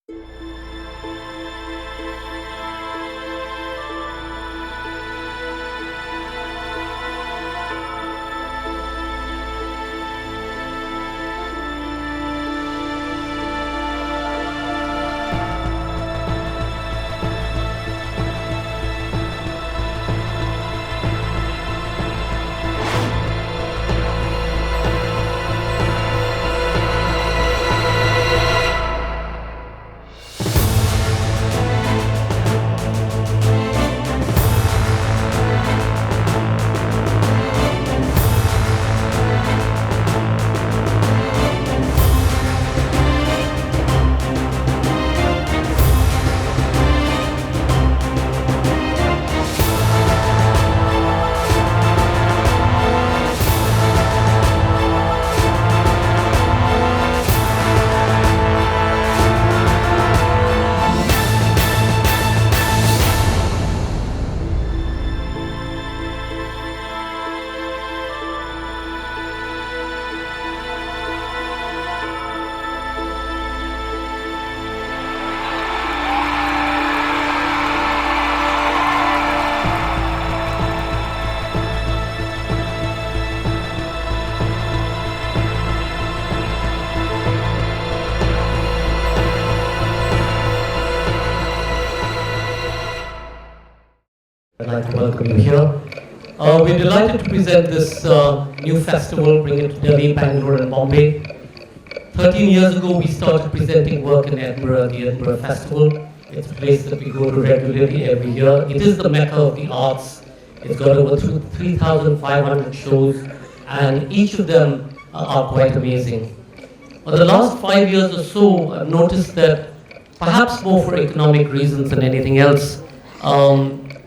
I'd like to welcome you here. We're delighted to present this new festival, bring it to Delhi, Bangalore and Bombay. 13 years ago, we started presenting work in Edinburgh, the Edinburgh Festival. It's a place that we go to regularly every year. It is the mecca of the arts. It's got over 3,500 shows, and each of them are quite amazing. For the last 5 years or so, I've noticed that perhaps more for economic reasons than anything else,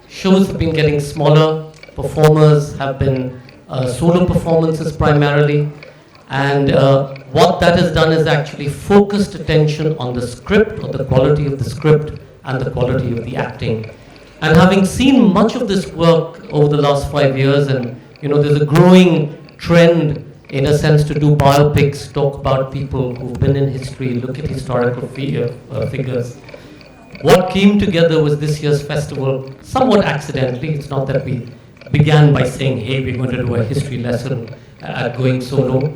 shows have been getting smaller, performers have been solo performances primarily, and what that has done is actually focused attention on the script, or the quality of the script, and the quality of the acting. And having seen much of this work over the last 5 years, and there's a growing trend in a sense to do biopics, talk about people who've been in history, look at historical figures. What came together was this year's festival, somewhat accidentally. It's not that we began by saying, hey, we're going to do a history lesson at going solo.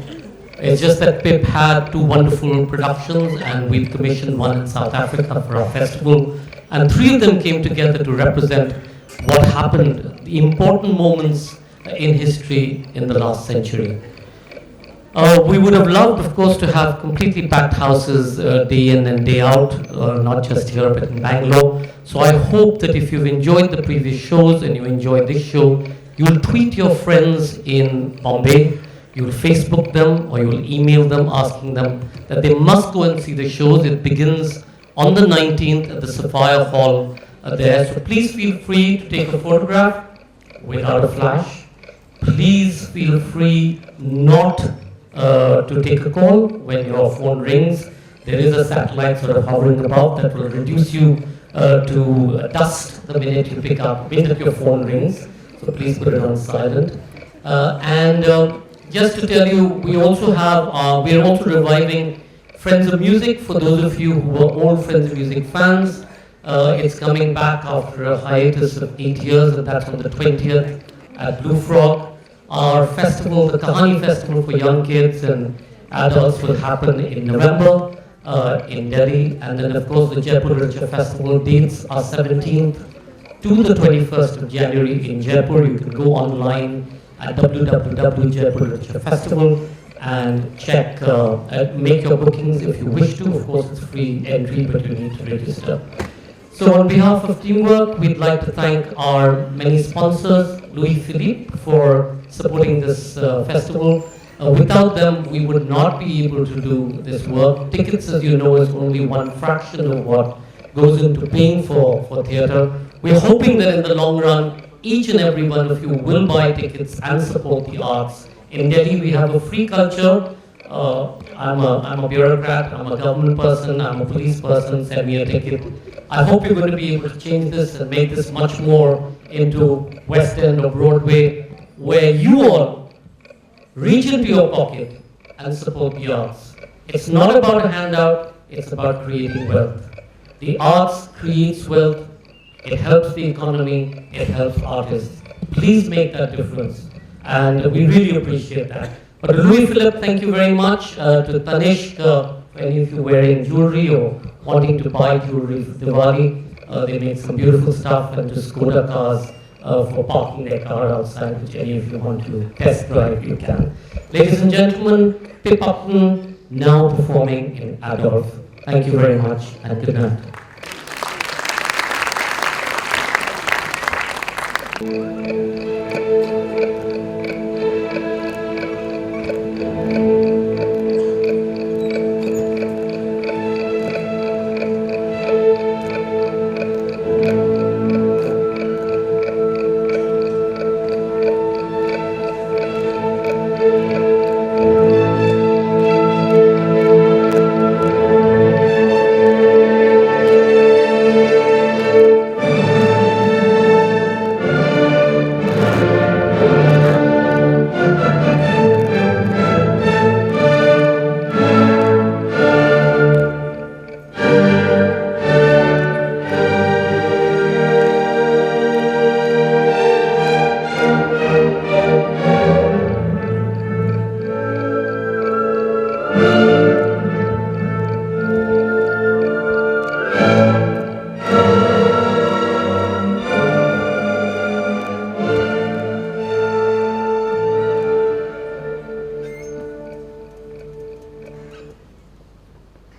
It's just that Pip had 2 wonderful productions, and we commissioned one in South Africa for our festival. And 3 of them came together to represent what happened, the important moments in history in the last century. We would have loved, of course, to have completely packed houses day in and day out, not just here, but in Bangalore. So I hope that if you've enjoyed the previous shows and you enjoyed this show, you'll tweet your friends in Bombay, you'll Facebook them, or you'll email them asking them that they must go and see the shows. It begins on the 19th at the Sapphire Hall there. So please feel free to take a photograph without a flash. Please feel free not to take a call when your phone rings. There is a satellite sort of hovering above that will reduce you to dust the minute you pick up, the minute your phone rings. So please put it on silent. Just to tell you, we are also reviving Friends of Music. For those of you who are old Friends of Music fans, it's coming back after a hiatus of 8 years, and that's on the 20th at Blue Frog. Our festival, the Kahani Festival for young kids and adults, will happen in November in Delhi. And then, of course, the Jaipur Literature Festival dates are 17th to the 21st of January in Jaipur. You can go online at www.jaipur literature festival and check, make your bookings if you wish to. Of course, it's free entry, but you need to register. So on behalf of Teamwork, we'd like to thank our many sponsors, Louis Philippe, for supporting this festival. Without them, we would not be able to do this work. Tickets, as you know, is only one fraction of what goes into paying for theatre. We're hoping that in the long run, each and every one of you will buy tickets and support the arts. In Delhi, we have a free culture. I'm a bureaucrat, I'm a government person, I'm a police person, send me a ticket. I hope you're going to be able to change this and make this much more into West End or Broadway, where you all reach into your pocket and support the arts. It's not about a handout, it's about creating wealth. The arts creates wealth, it helps the economy, it helps artists. Please make that difference, and we really appreciate that. But Louis Philippe, thank you very much. To Tanishq, for any of you wearing jewelry or wanting to buy jewelry for Diwali, they made some beautiful stuff, and to Skoda Cars for parking their car outside, which any of you want to test drive, you can. Ladies and gentlemen, Pip Utton now performing in Adolf. Thank you very much, and good night.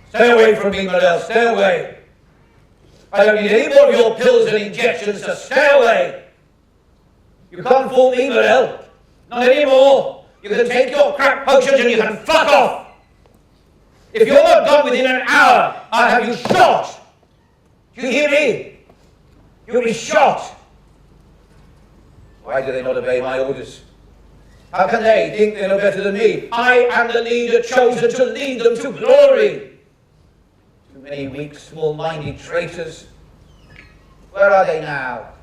Stay away from me, Morel, stay away. I don't need any more of your pills and injections, so stay away. You can't fool me, Morel. Not anymore. You can take your crack potions and you can fuck off. If you're not gone within an hour, I'll have you shot. Do you hear me? You'll be shot. Why do they not obey my orders? How can they think they know better than me? I am the leader chosen to lead them to glory. Too many weak, small-minded traitors. Where are they now?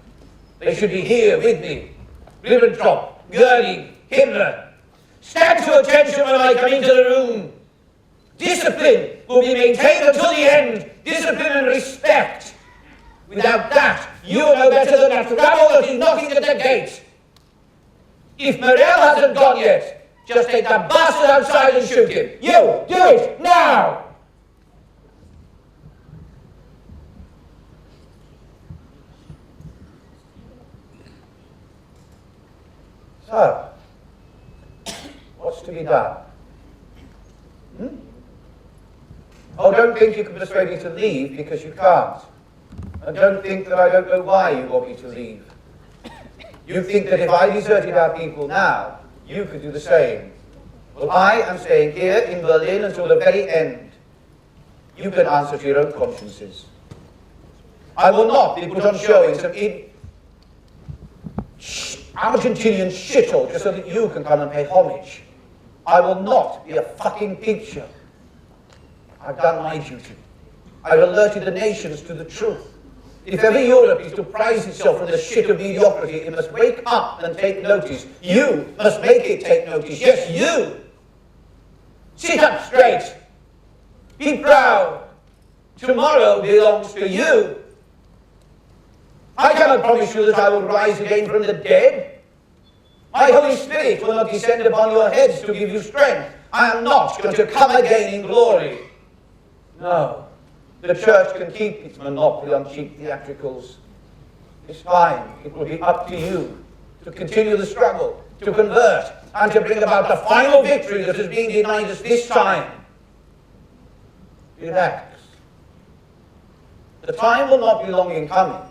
They should be here with me. Ribbentrop, Goering, Himmler. Stand to attention when I come into the room. Discipline will be maintained until the end. Discipline and respect. Without that, you are no better than that rabble that is knocking at the gate. If Morel hasn't gone yet, just take that bastard outside and shoot him. You, do it, now! So, what's to be done? Oh, don't think you can persuade me to leave, because you can't. And don't think that I don't know why you want me to leave. You think that if I deserted our people now, you could do the same. Well, I am staying here in Berlin until the very end. You can answer to your own consciences. I will not be put on show in some Argentinian shithole just so that you can come and pay homage. I will not be a fucking peep show. I've done my duty. I've alerted the nations to the truth. If ever Europe is to prize itself from the shit of mediocrity, it must wake up and take notice. You must make it take notice. Yes, you! Sit up straight. Be proud. Tomorrow belongs to you. I cannot promise you that I will rise again from the dead. My Holy Spirit will not descend upon your heads to give you strength. I am not going to come again in glory. No. The church can keep its monopoly on cheap theatricals. It's fine. It will be up to you to continue the struggle, to convert, and to bring about the final victory that has been denied us this time. Relax. The time will not be long in coming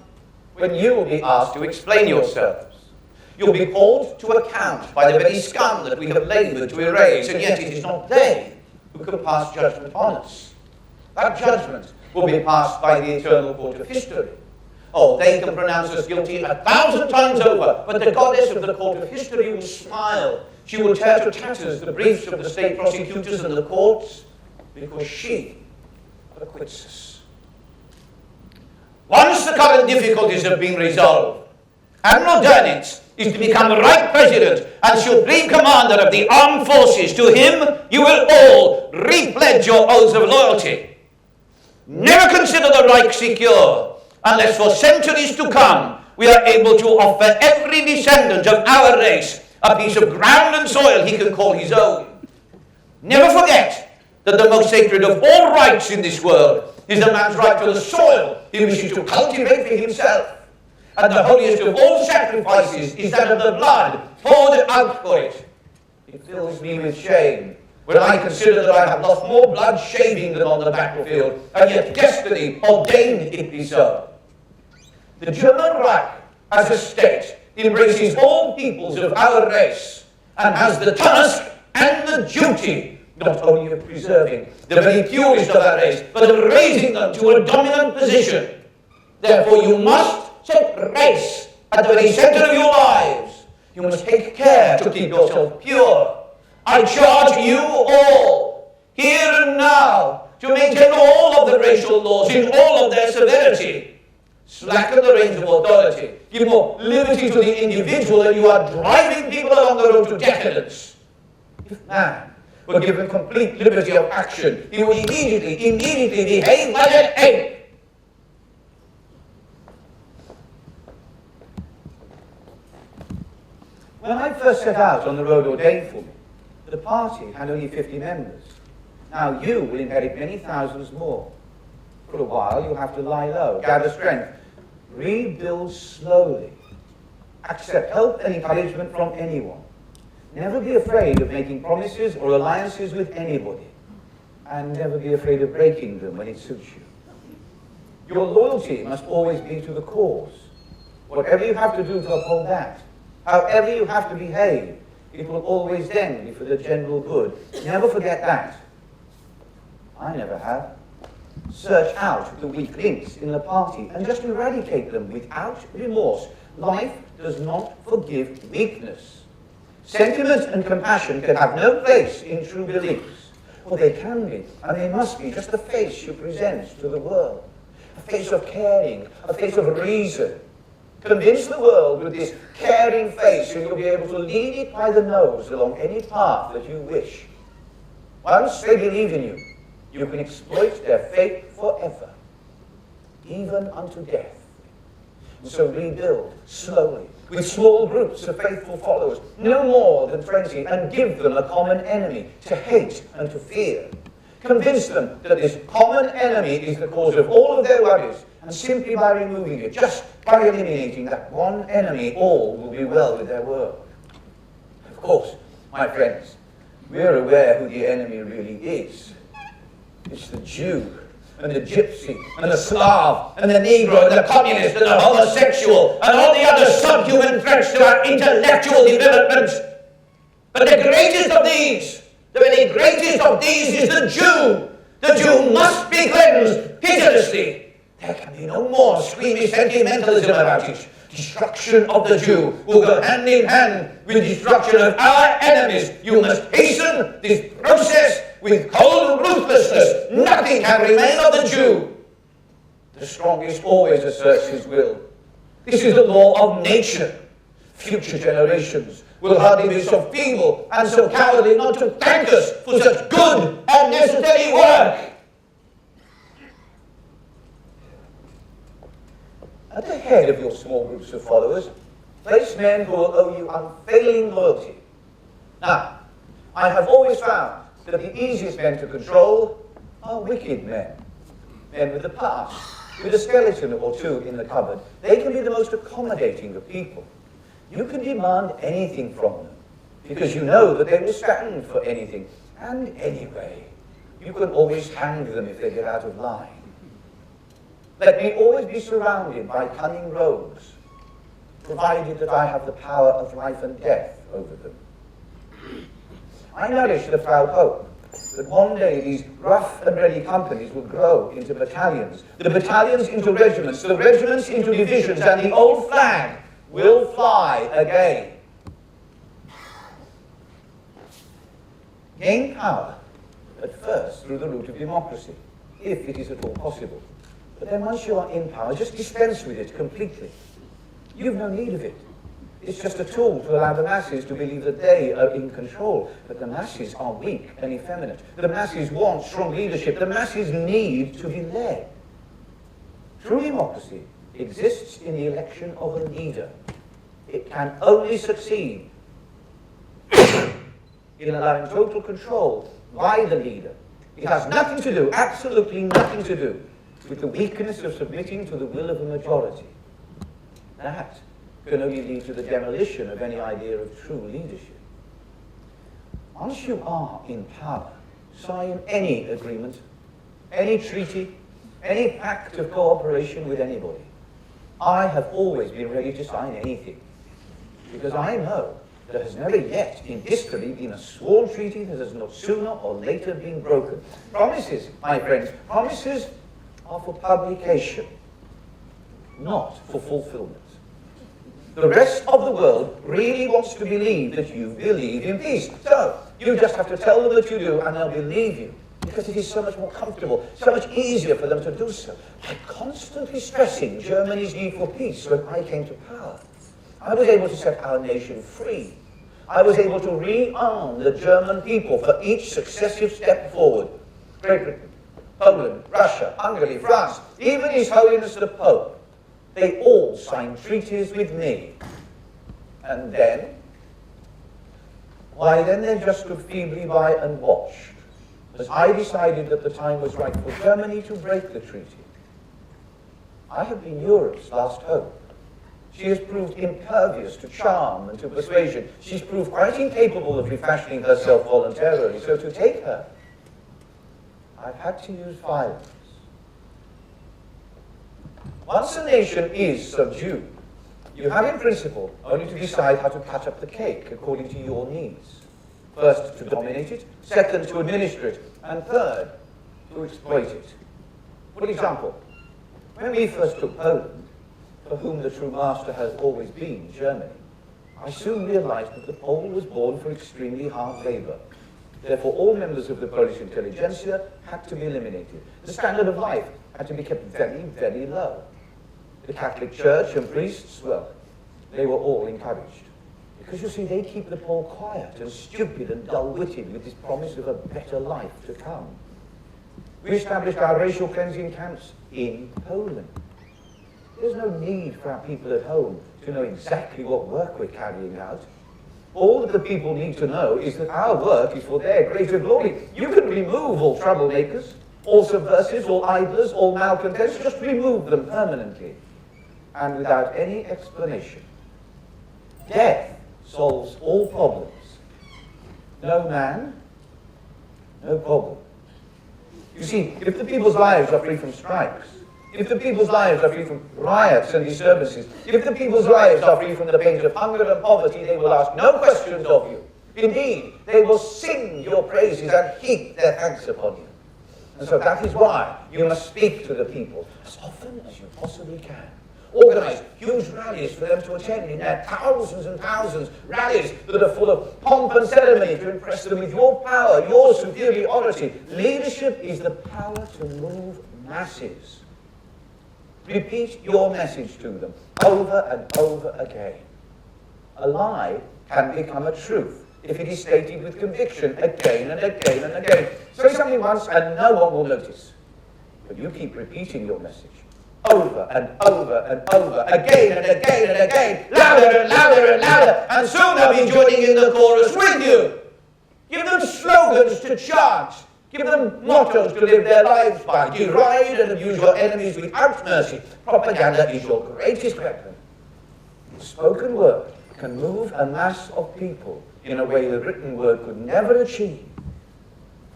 when you will be asked to explain yourselves. You'll be called to account by the very scum that we have laboured to erase, and yet it is not they who can pass judgment on us. That judgment will be passed by the eternal court of history. Oh, they can pronounce us guilty 1,000 times over, but the goddess of the court of history will smile. She will tear to tatters the briefs of the state prosecutors and the courts, because she acquits us. Once the current difficulties have been resolved, Admiral Dönitz is to become the right president and supreme commander of the armed forces. To him, you will all repledge your oaths of loyalty. never consider the Reich secure unless for centuries to come we are able to offer every descendant of our race a piece of ground and soil he can call his own. Never forget that the most sacred of all rights in this world is a man's right to the soil he wishes to cultivate for himself. And the holiest of all sacrifices is that of the blood poured out for it. It fills me with shame when I consider that I have lost more blood shaving than on the battlefield, and yet destiny ordained it be so. The German Reich, as a state, embraces all peoples of our race, and has the task and the duty not only of preserving the very purest of our race, but of raising them to a dominant position. Therefore you must set race at the very center of your lives. You must take care to keep yourself pure. I charge you all, here and now, to maintain all of the racial laws in all of their severity. Slacken the reins of authority. Give more liberty to the individual, and you are driving people along the road to decadence. If man were given complete liberty of action, he would immediately behave like an ape. When I first set out on the road ordained for me, the party had only 50 members. Now you will inherit many thousands more. For a while you'll have to lie low, gather strength, rebuild slowly. Accept help and encouragement from anyone. Never be afraid of making promises or alliances with anybody. And never be afraid of breaking them when it suits you. Your loyalty must always be to the cause. Whatever you have to do to uphold that, however you have to behave, it will always then be for the general good. Never forget that. I never have. Search out the weak links in the party and just eradicate them without remorse. Life does not forgive weakness. Sentiment and compassion can have no place in true beliefs. Or they can be, and they must be, just the face you present to the world. A face of caring, a face of reason. Convince the world with this caring face, and you'll be able to lead it by the nose along any path that you wish. Once they believe in you, you can exploit their faith forever, even unto death. And so rebuild slowly, with small groups of faithful followers, no more than 20, and give them a common enemy to hate and to fear. Convince them that this common enemy is the cause of all of their worries, and simply by removing it, just by eliminating that one enemy, all will be well with their world. Of course, my friends, we're aware who the enemy really is. It's the Jew, and the Gypsy, and the Slav, and the Negro, and the Communist, and the homosexual, and all the other subhuman threats to our intellectual development. But the greatest of these, the very greatest of these is the Jew. The Jew must be cleansed pitilessly. There can be no more squeamish sentimentalism about it. Destruction of the Jew will go hand in hand with destruction of our enemies. You must hasten this process with cold ruthlessness. Nothing can remain of the Jew. The strongest always asserts his will. This is the law of nature. Future generations will hardly be so feeble and so cowardly not to thank us for such good and necessary work. At the head of your small groups of followers, place men who will owe you unfailing loyalty. Now, I have always found that the easiest men to control are wicked men. Men with a past, with a skeleton or two in the cupboard. They can be the most accommodating of people. You can demand anything from them, because you know that they will stand for anything. And anyway, you can always hang them if they get out of line. Let me always be surrounded by cunning rogues, provided that I have the power of life and death over them. I nourish the proud hope that one day these rough and ready companies will grow into battalions, the battalions into regiments, the regiments into divisions, and the old flag will fly again. Gain power, at first through the route of democracy, if it is at all possible. But then once you are in power, just dispense with it completely. You've no need of it. It's just a tool to allow the masses to believe that they are in control. But the masses are weak and effeminate. The masses want strong leadership. The masses need to be led. True democracy exists in the election of a leader. It can only succeed in allowing total control by the leader. It has nothing to do, absolutely nothing to do, with the weakness of submitting to the will of a majority. That can only lead to the demolition of any idea of true leadership. Once you are in power, sign any agreement, any treaty, any pact of cooperation with anybody. I have always been ready to sign anything, because I know there has never yet in history been a sworn treaty that has not sooner or later been broken. Promises, my friends, promises are for publication, not for fulfillment. The rest of the world really wants to believe that you believe in peace. So, you just have to tell them that you do and they'll believe you. Because it is so much more comfortable, so much easier for them to do so. By constantly stressing Germany's need for peace when I came to power, I was able to set our nation free. I was able to rearm the German people for each successive step forward. Great Britain, Poland, Russia, Hungary, France, even His Holiness the Pope, they all signed treaties with me. And then, why then they just stood feebly by and watched, as I decided that the time was right for Germany to break the treaty. I have been Europe's last hope. She has proved impervious to charm and to persuasion. She's proved quite incapable of refashioning herself voluntarily. So to take her, I've had to use violence. Once a nation is subdued, you have in principle only to decide how to cut up the cake according to your needs. First, to dominate it, second, to administer it, and third, to exploit it. For example, when we first took Poland, for whom the true master has always been Germany, I soon realized that the Pole was born for extremely hard labor. Therefore, all members of the Polish intelligentsia had to be eliminated. The standard of life had to be kept very, very low. The Catholic Church and priests, well, they were all encouraged. Because you see, they keep the Pole quiet and stupid and dull-witted with this promise of a better life to come. We established our racial cleansing camps in Poland. There's no need for our people at home to know exactly what work we're carrying out. All that the people need to know is that our work is for their greater glory. You can remove all troublemakers, all subversives, all idlers, all malcontents, just remove them permanently. And without any explanation. Death solves all problems. No man, no problem. You see, if the people's lives are free from strikes, if the people's lives are free from riots and disturbances, if the people's lives are free from the pains of hunger and poverty, they will ask no questions of you. Indeed, they will sing your praises and heap their thanks upon you. And so that is why you must speak to the people as often as you possibly can. Organize huge rallies for them to attend in their thousands and thousands, rallies that are full of pomp and ceremony to impress them with your power, your superiority. Leadership is the power to move masses. Repeat your message to them over and over again. A lie can become a truth if it is stated with conviction again and again and again. Say something once and no one will notice. But you keep repeating your message over and over and over, again and again and again, louder and louder and louder, and soon they'll be joining in the chorus with you. Give them slogans to chant. Give them mottos to live their lives by. Deride and abuse your enemies without mercy. Propaganda is your greatest weapon. The spoken word can move a mass of people in a way the written word could never achieve.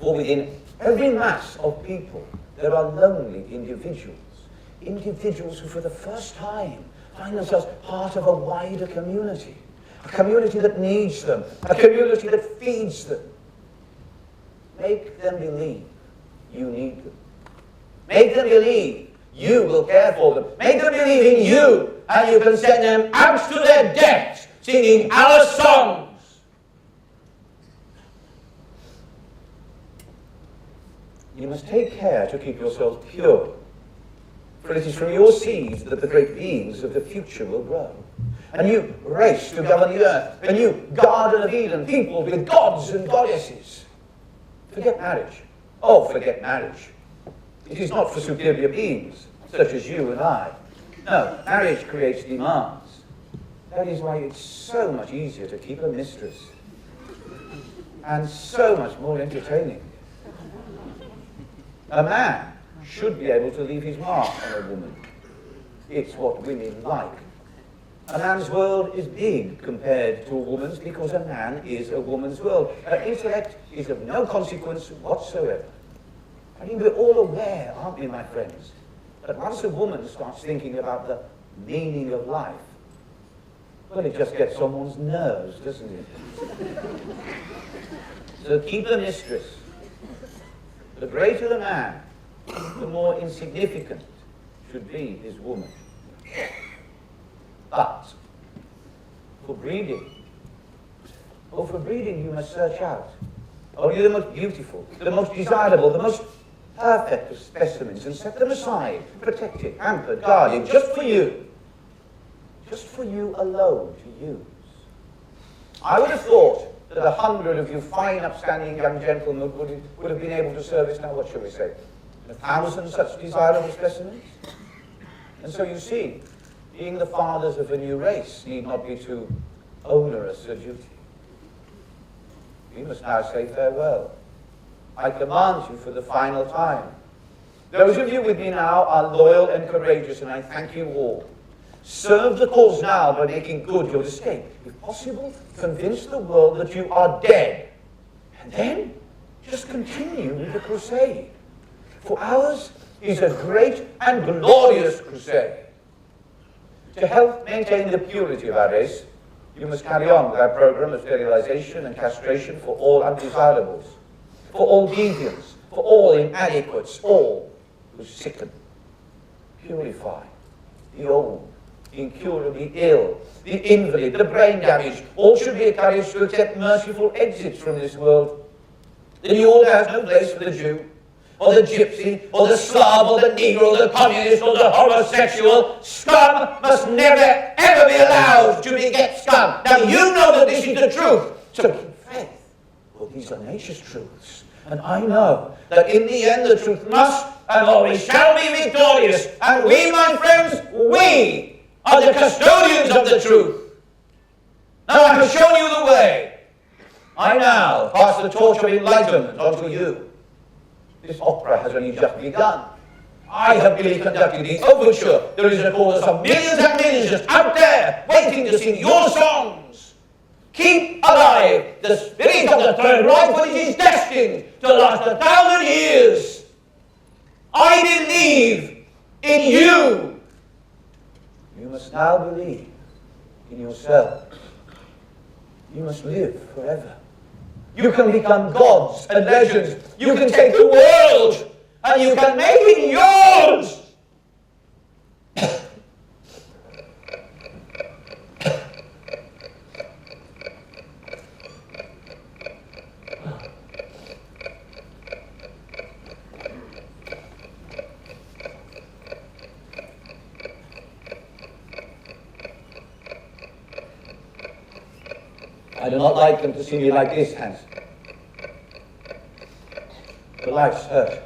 For within every mass of people, there are lonely individuals. Individuals who for the first time find themselves part of a wider community. A community that needs them. A community that feeds them. Make them believe you need them. Make them believe you will care for them. Make them believe in you, and you can send them out to their death singing our songs. You must take care to keep yourselves pure, for it is from your seeds that the great beings of the future will grow. a new race to govern the earth, a new Garden of Eden, people with gods and goddesses. Forget marriage. Oh, forget marriage. It is not for superior beings, such as you and I. No, marriage creates demands. That is why it's so much easier to keep a mistress, and so much more entertaining. A man should be able to leave his mark on a woman. It's what women like. A man's world is big compared to a woman's because a man is a woman's world. Her intellect is of no consequence whatsoever. I mean, we're all aware, aren't we, my friends, that once a woman starts thinking about the meaning of life, well, it just gets on one's nerves, doesn't it? So keep a mistress. The greater the man, the more insignificant should be his woman. But for breeding, you must search out only the most beautiful, the most desirable, the most perfect of specimens and set them aside, protected, pampered, guarded, just for you alone to use. I would have thought that 100 of you fine, upstanding young gentlemen would have been able to service, now what shall we say, 1,000 such desirable specimens? And so you see, being the fathers of a new race need not be too onerous a duty. We must now say farewell. I command you for the final time. Those of you with me now are loyal and courageous, and I thank you all. Serve the cause now by making good your escape. If possible, convince the world that you are dead. And then, just continue with the crusade. For ours is a great and glorious crusade. To help maintain the purity of our race, you must carry on with our program of sterilization and castration for all undesirables, for all deviants, for all inadequates, all who sicken. Purify the old, the incurably ill, the invalid, the brain damaged. All should be encouraged to accept merciful exits from this world. The new order has no place for the Jew, or the gypsy, or the Slav, or the Negro, or the communist, or the homosexual. Scum must never, ever be allowed to beget scum. Now you know that this is the truth, so keep faith. Well, these are nature's truths, and I know that in the end the truth must and always shall be victorious. And we, my friends, we are the custodians of the truth. Now I have shown you the way. I now pass the torch of enlightenment on to you. This opera has only just begun. I have merely conducted the overture. There is a chorus of millions and millions just out there, waiting to sing your songs. Keep alive the spirit of the Third Reich, for it is destined to last 1,000 years. I believe in you. You must now believe in yourself. You must live forever. You can become gods and legends. You can take the world and you can make it yours. I do not like them to see me like this, Hans. The life's hurt.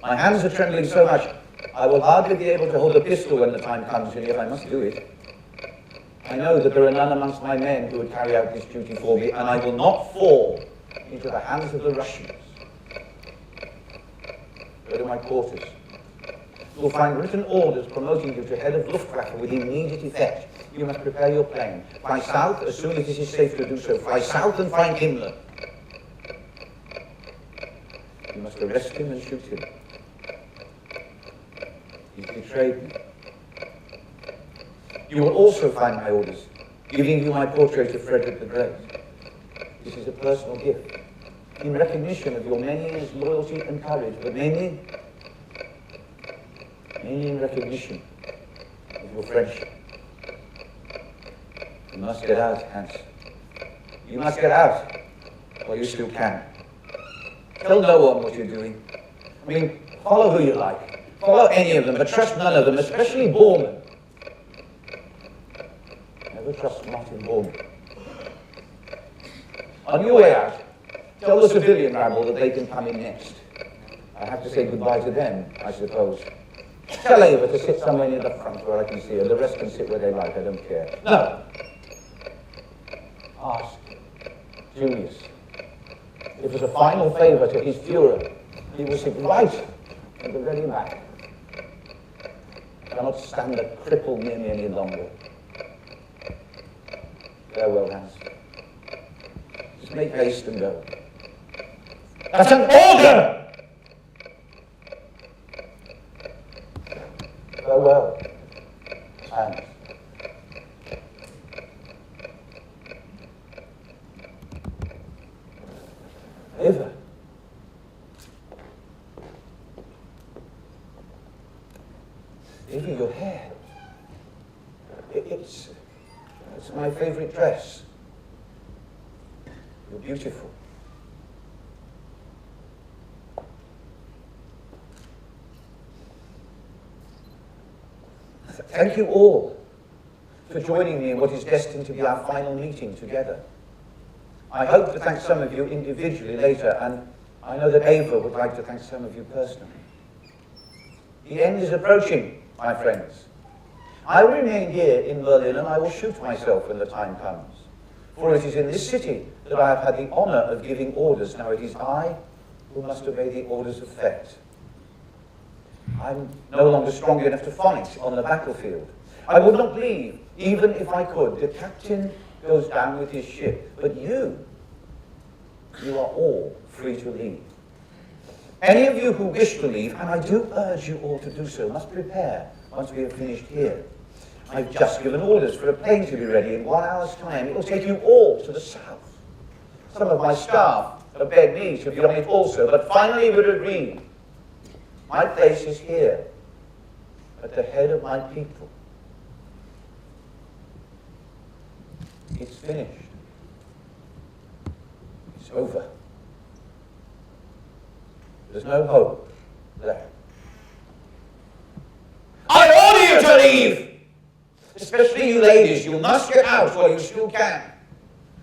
My hands are trembling so much, I will hardly be able to hold a pistol when the time comes, and yet I must do it. I know that there are none amongst my men who would carry out this duty for me, and I will not fall into the hands of the Russians. Go to my quarters. You'll find written orders promoting you to head of Luftwaffe with immediate effect. You must prepare your plane. Fly south as soon as it is safe to do so. Fly south and find Himmler. You must arrest him and shoot him. He's betrayed me. You will also find my orders, giving you my portrait of Frederick the Great. This is a personal gift, in recognition of your many years' loyalty and courage, but mainly in recognition of your friendship. You must get out, Hans. You must get out, while you still can. Tell no one what you're doing. I mean, follow who you like. Follow any of them, but trust none of them, especially Bormann. Never trust Martin Bormann. On your way out, tell the civilian rabble that they can come in next. I have to say goodbye to them, I suppose. Tell Ava to sit somewhere near the front where I can see her. The rest can sit where they like, I don't care. No! Ask Julius if as a final favour to his Führer, he will sit right at the very back. I cannot stand a cripple near me any longer. Farewell, Hans. Just make haste and go. That's an order! Farewell, Hans. Eva. Eva, your hair. It's my favorite dress. You're beautiful. Thank you all for joining me in what is destined to be our final meeting together. I hope to thank some of you individually later, and I know that Ava would like to thank some of you personally. The end is approaching, my friends. I will remain here in Berlin, and I will shoot myself when the time comes. For it is in this city that I have had the honour of giving orders. Now it is I who must obey the orders of fate. I'm no longer strong enough to fight on the battlefield. I would not leave, even if I could. The captain goes down with his ship, but you are all free to leave. Any of you who wish to leave, and I do urge you all to do so, must prepare once we have finished here. I've just given orders for a plane to be ready in 1 hour's time. It will take you all to the south. Some of my staff have begged me to be on it also, but finally we've agreed. My place is here, at the head of my people. It's finished. It's over. There's no hope left. I order you to leave! Especially you ladies, you must get out while you still can.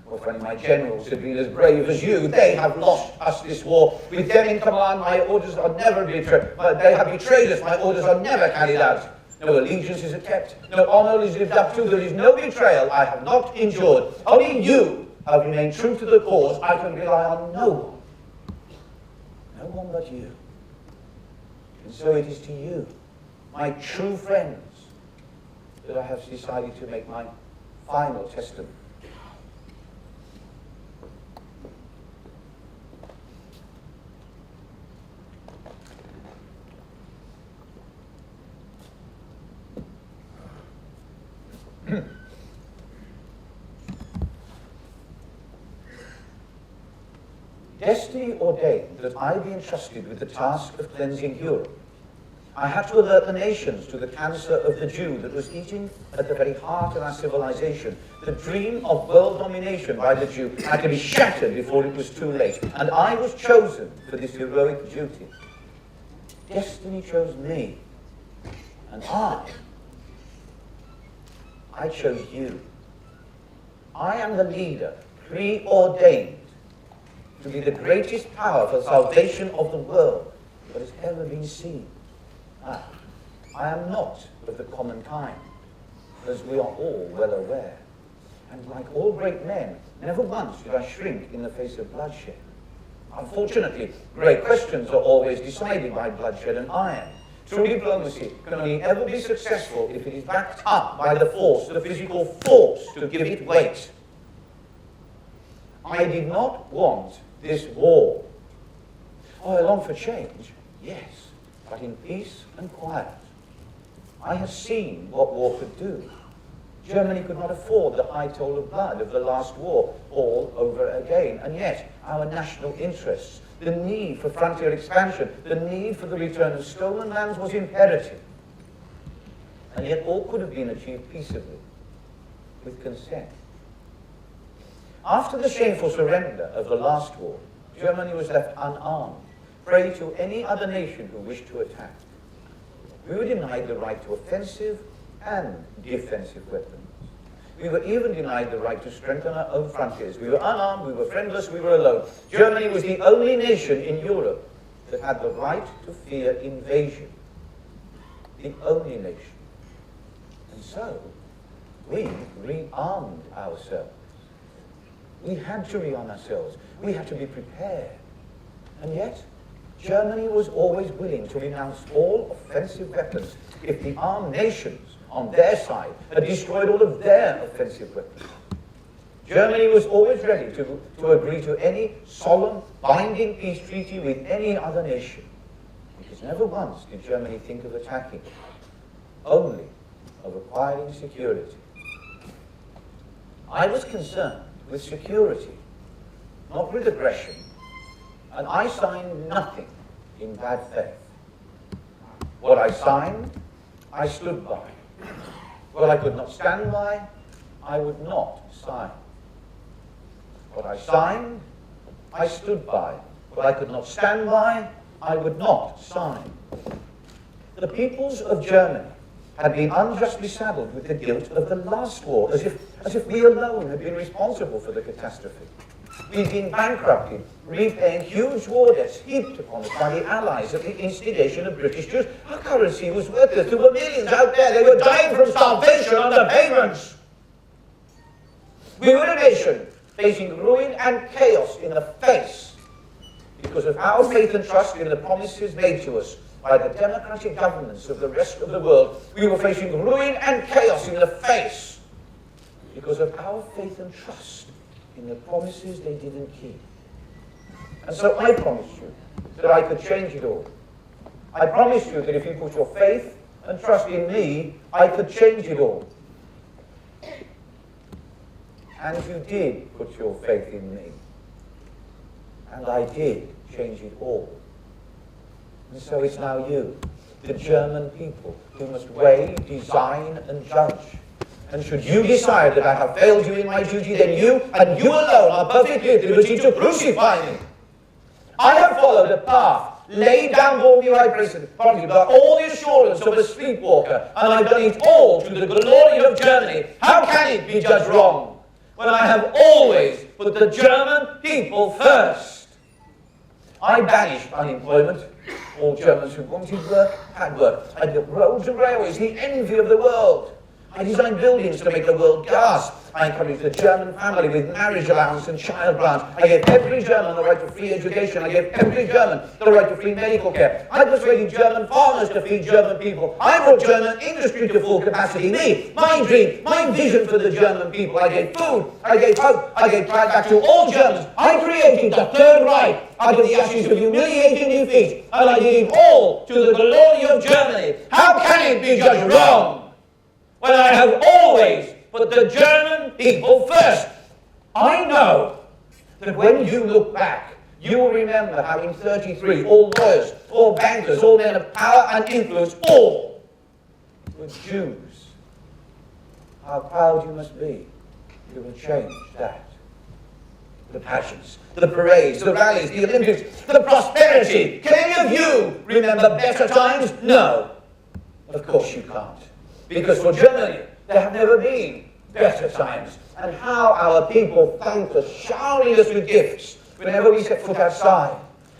Well, if any of my generals have been as brave as you, they have lost us this war. With them in command, my orders are never betrayed. They have betrayed us, my orders are never carried out. No allegiances are kept, no honour is lived up to, there is no betrayal I have not endured. Only you have remained true to the cause. I can rely on no one. No one but you. And so it is to you, my true friends, that I have decided to make my final testament. Destiny ordained that I be entrusted with the task of cleansing Europe. I had to alert the nations to the cancer of the Jew that was eating at the very heart of our civilization. The dream of world domination by the Jew had to be shattered before it was too late, and I was chosen for this heroic duty. Destiny chose me, and I chose you. I am the leader, preordained to be the greatest power for the salvation of the world that has ever been seen. I am not of the common kind, as we are all well aware. And like all great men, never once did I shrink in the face of bloodshed. Unfortunately, great questions are always decided by bloodshed and iron. True diplomacy can only ever be successful if it is backed up by the force, the physical force, to give it weight. I did not want this war. Oh, I long for change, yes, but in peace and quiet. I have seen what war could do. Germany could not afford the high toll of blood of the last war all over again, and yet our national interests, the need for frontier expansion, the need for the return of stolen lands was imperative. And yet all could have been achieved peaceably, with consent. After the shameful surrender of the last war, Germany was left unarmed, prey to any other nation who wished to attack. We were denied the right to offensive and defensive weapons. We were even denied the right to strengthen our own frontiers. We were unarmed, we were friendless, we were alone. Germany was the only nation in Europe that had the right to fear invasion. The only nation. And so, we rearmed ourselves. We had to rearm ourselves. We had to be prepared. And yet, Germany was always willing to renounce all offensive weapons if the armed nations on their side had destroyed all of their offensive weapons. Germany was always ready to agree to any solemn, binding peace treaty with any other nation. Because never once did Germany think of attacking, only of acquiring security. I was concerned with security, not with aggression, and I signed nothing in bad faith. What I signed, I stood by. What I could not stand by, I would not sign. What I signed, I stood by. What I could not stand by, I would not sign. The peoples of Germany had been unjustly saddled with the guilt of the last war, as if we alone had been responsible for the catastrophe. We'd been bankrupted, repaying huge war debts heaped upon us by the Allies at the instigation of British Jews. Our currency was worthless. There were millions out there. They were dying from starvation under payments. We were a nation facing ruin and chaos in the face because of our faith and trust in the promises made to us by the democratic governments of the rest of the world. We were facing ruin and chaos in the face because of our faith and trust in the promises they didn't keep. And so I promised you that I could change it all. I promised you that if you put your faith and trust in me, I could change it all. And you did put your faith in me. And I did change it all. And so it's now you, the German people, who must weigh, design, and judge. And should you decide that I have failed you in my duty, then you, and you alone, are perfectly at liberty to crucify me. I have followed a path laid down for me by precedent, by all the assurance of a sleepwalker, and I've done it all to the glory of Germany. How can it be judged wrong when I have always put the German people first? I banished unemployment. All Germans who wanted work had work. I built roads and railways, the envy of the world. I designed buildings to make the world gasp. I encouraged the German family with marriage allowance and child grants. I gave every German the right to free education. I gave every German the right to free medical care. I persuaded German farmers to feed German people. I brought German industry to full capacity. Me, my dream, my vision for the German people. I gave food, I gave hope, I gave pride back to all Germans. I created the Third Reich out of the ashes of humiliating defeat. And I did it all to the glory of Germany. How can it be judged wrong when I have always put the German people first? I know that when you look back, you will remember how in 1933 all lawyers, all bankers, all men of power and influence, all were Jews. How proud you must be to have changed that. The passions, the parades, the rallies, the Olympics, the prosperity. Can any of you remember better times? No. Of course you can't. Because for Germany, there have never been better times. And how our people thanked us, showering us with gifts whenever we set foot outside.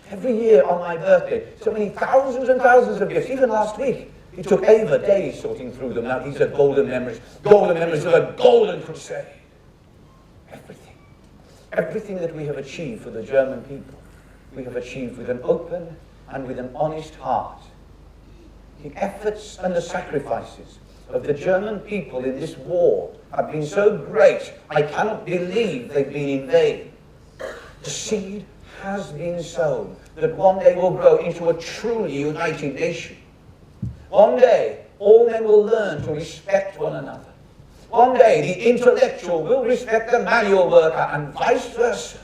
Every year on my birthday, so many thousands and thousands of gifts. Even last week, it took Ava days sorting through them. Now these are golden memories of a golden crusade. Everything that we have achieved for the German people, we have achieved with an open and with an honest heart. The efforts and the sacrifices of the German people in this war have been so great, I cannot believe they've been in vain. The seed has been sown that one day will grow into a truly united nation. One day, all men will learn to respect one another. One day, the intellectual will respect the manual worker, and vice versa.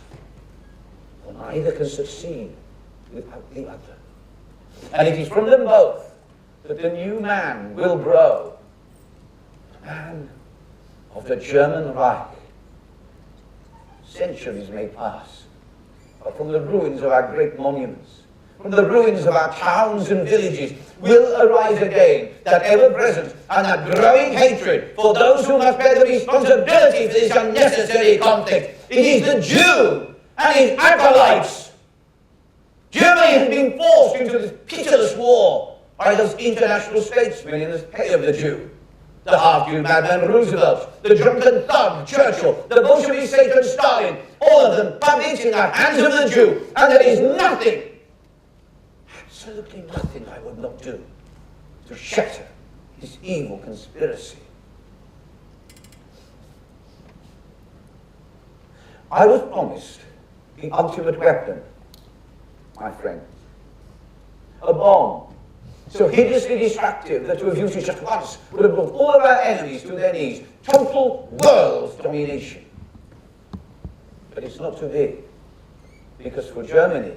For neither can succeed without the other. And it is from them both that the new man will grow. The man of the German Reich. Centuries may pass, but from the ruins of our great monuments, from the ruins of our towns and villages will arise again, that ever-present and that growing hatred for those who must bear the responsibility for this unnecessary conflict. It is the Jew and his acolytes. Germany has been forced into this pitiless war by those international statesmen in the pay of the Jew. The half-Jew madman Roosevelt, the drunken thug Churchill, the Bolshevik Satan Stalin, all of them puppets in the hands of the Jew, and there is nothing, absolutely nothing I would not do to shatter this evil conspiracy. I was promised the ultimate weapon, my friends, a bomb so hideously destructive that to have used it just once would have brought all of our enemies to their knees. Total world domination. But it's not to be, because for Germany,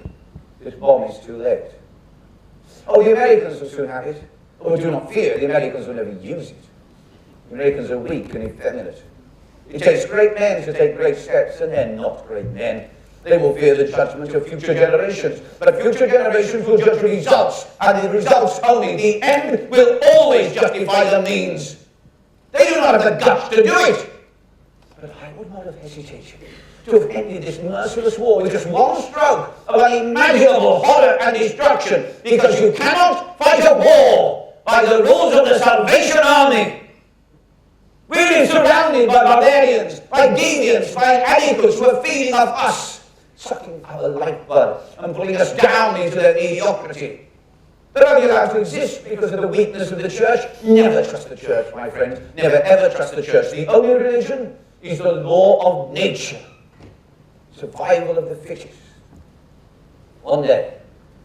this bomb is too late. Oh, the Americans will soon have it. Oh, do not fear, the Americans will never use it. The Americans are weak and effeminate. It takes great men to take great steps, and they're not great men. They will fear the judgment of future generations. But future generations will judge results, and the results only. The end will always justify the means. They do not have the guts to do it. But I would not have hesitated to have ended this merciless war with just one stroke of unimaginable horror and destruction, because you cannot fight a war by the rules of the Salvation Army. We've been surrounded by barbarians, by deviants, by adequates who are feeding off us, sucking our lifeblood and pulling us down into their mediocrity. They're only allowed to exist because of the weakness of the church. Never trust the church, my friends. Never ever trust the church. The only religion is the law of nature. Survival of the fittest. One day,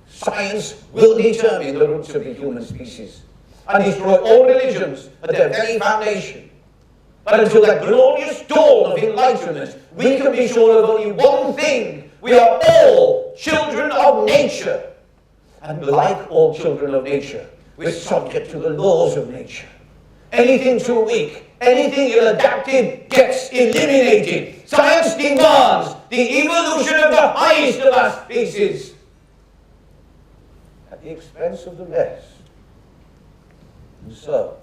science will determine the roots of the human species and destroy all religions at their very foundation. But until that glorious dawn of enlightenment, we can be sure of only one thing. We are all children of nature. And like all children of nature, we're subject to the laws of nature. Anything too weak, anything ill-adapted gets eliminated. Science demands the evolution of the highest of our species at the expense of the best. And so,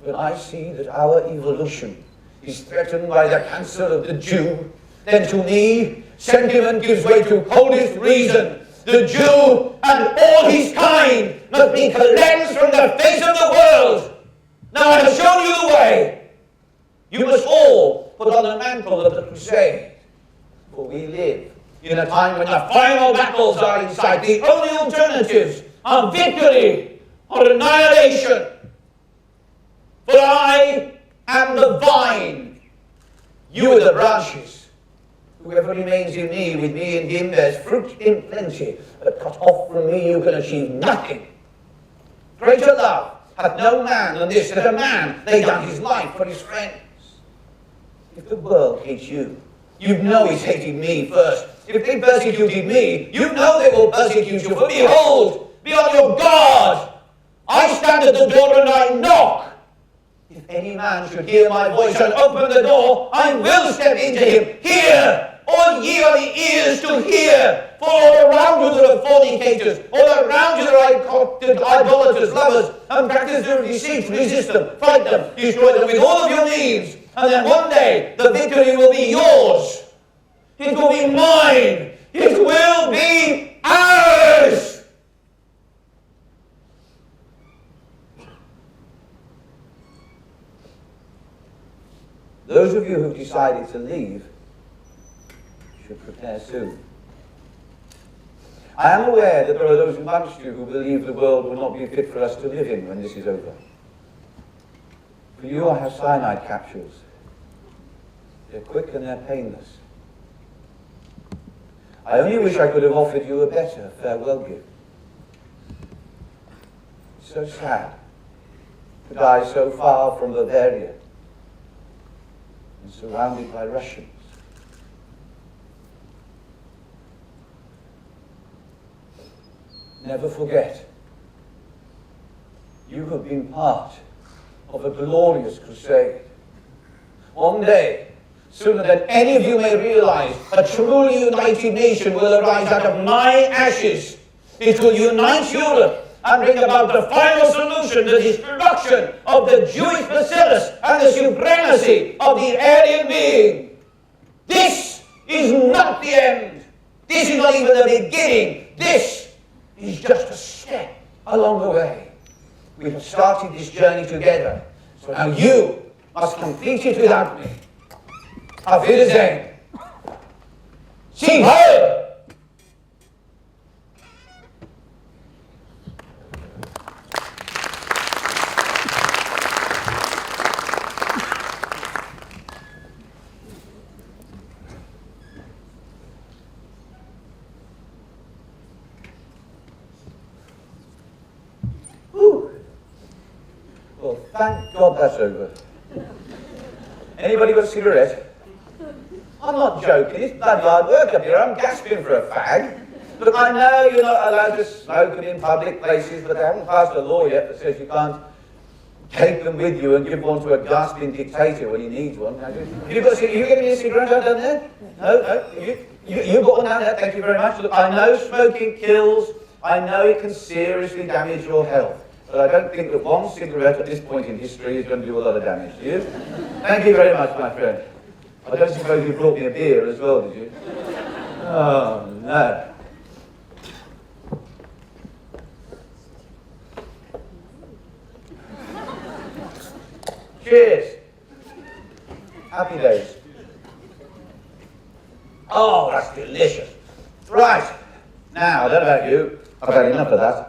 when I see that our evolution is threatened by the cancer of the Jew, then to me, sentiment gives way to coldest reason. The Jew and all his kind must be cleansed from the face of the world. Now I have shown you the way. You must all put on the mantle of the crusade. For we live in a time when the final battles are in sight. The only alternatives are victory or annihilation. For I am the vine, you are the branches. Whoever remains in me, with me in him, bears fruit in plenty. But cut off from me, you can achieve nothing. Greater love hath no man than this, that a man lay down his life for his friends. If the world hates you, you know it's hating me first. If they persecuted me, you know they will persecute you. For behold, be on your guard. I stand at the door and I knock. If any man should hear my voice and open the door, I will step into him. Hear! All ye are the ears to hear. For all around you there are fornicators. All around you there are idolaters, lovers, and practice their deceit. Resist them, fight them, destroy them with all of your means. And then one day the victory will be yours. It will be mine. It will be ours. Those of you who've decided to leave should prepare soon. I am aware that there are those amongst you who believe the world will not be fit for us to live in when this is over. For you I have cyanide capsules. They're quick and they're painless. I only wish I could have offered you a better farewell gift. It's so sad to die so far from Bavaria and surrounded by Russians. Never forget, you have been part of a glorious crusade. One day, sooner than any of you may realize, a truly united nation will arise out of my ashes. It will unite Europe and bring about the final solution to the destruction of the Jewish bacillus and the supremacy of the Aryan being. This is not the end. This is not even the beginning. This is just a step along the way. We have started this journey together, so now you must complete it without me. Auf Wiedersehen. Sing Heil! Well, thank God that's over. Anybody got a cigarette? I'm not joking, it's bloody hard work up here. I'm gasping for a fag. Look, I know you're not allowed to smoke in public places, but they haven't passed a law yet that says you can't take them with you and give one to a gasping dictator when he needs one. You getting me a cigarette down there? No? You got one down there, thank you very much. Look, I know smoking kills. I know it can seriously damage your health. But I don't think that one cigarette at this point in history is going to do a lot of damage to you. Thank you very much, my friend. I don't suppose you brought me a beer as well, did you? Oh, no. Cheers. Happy days. Oh, that's delicious. Right. Now, I don't know about you. I've had enough of that.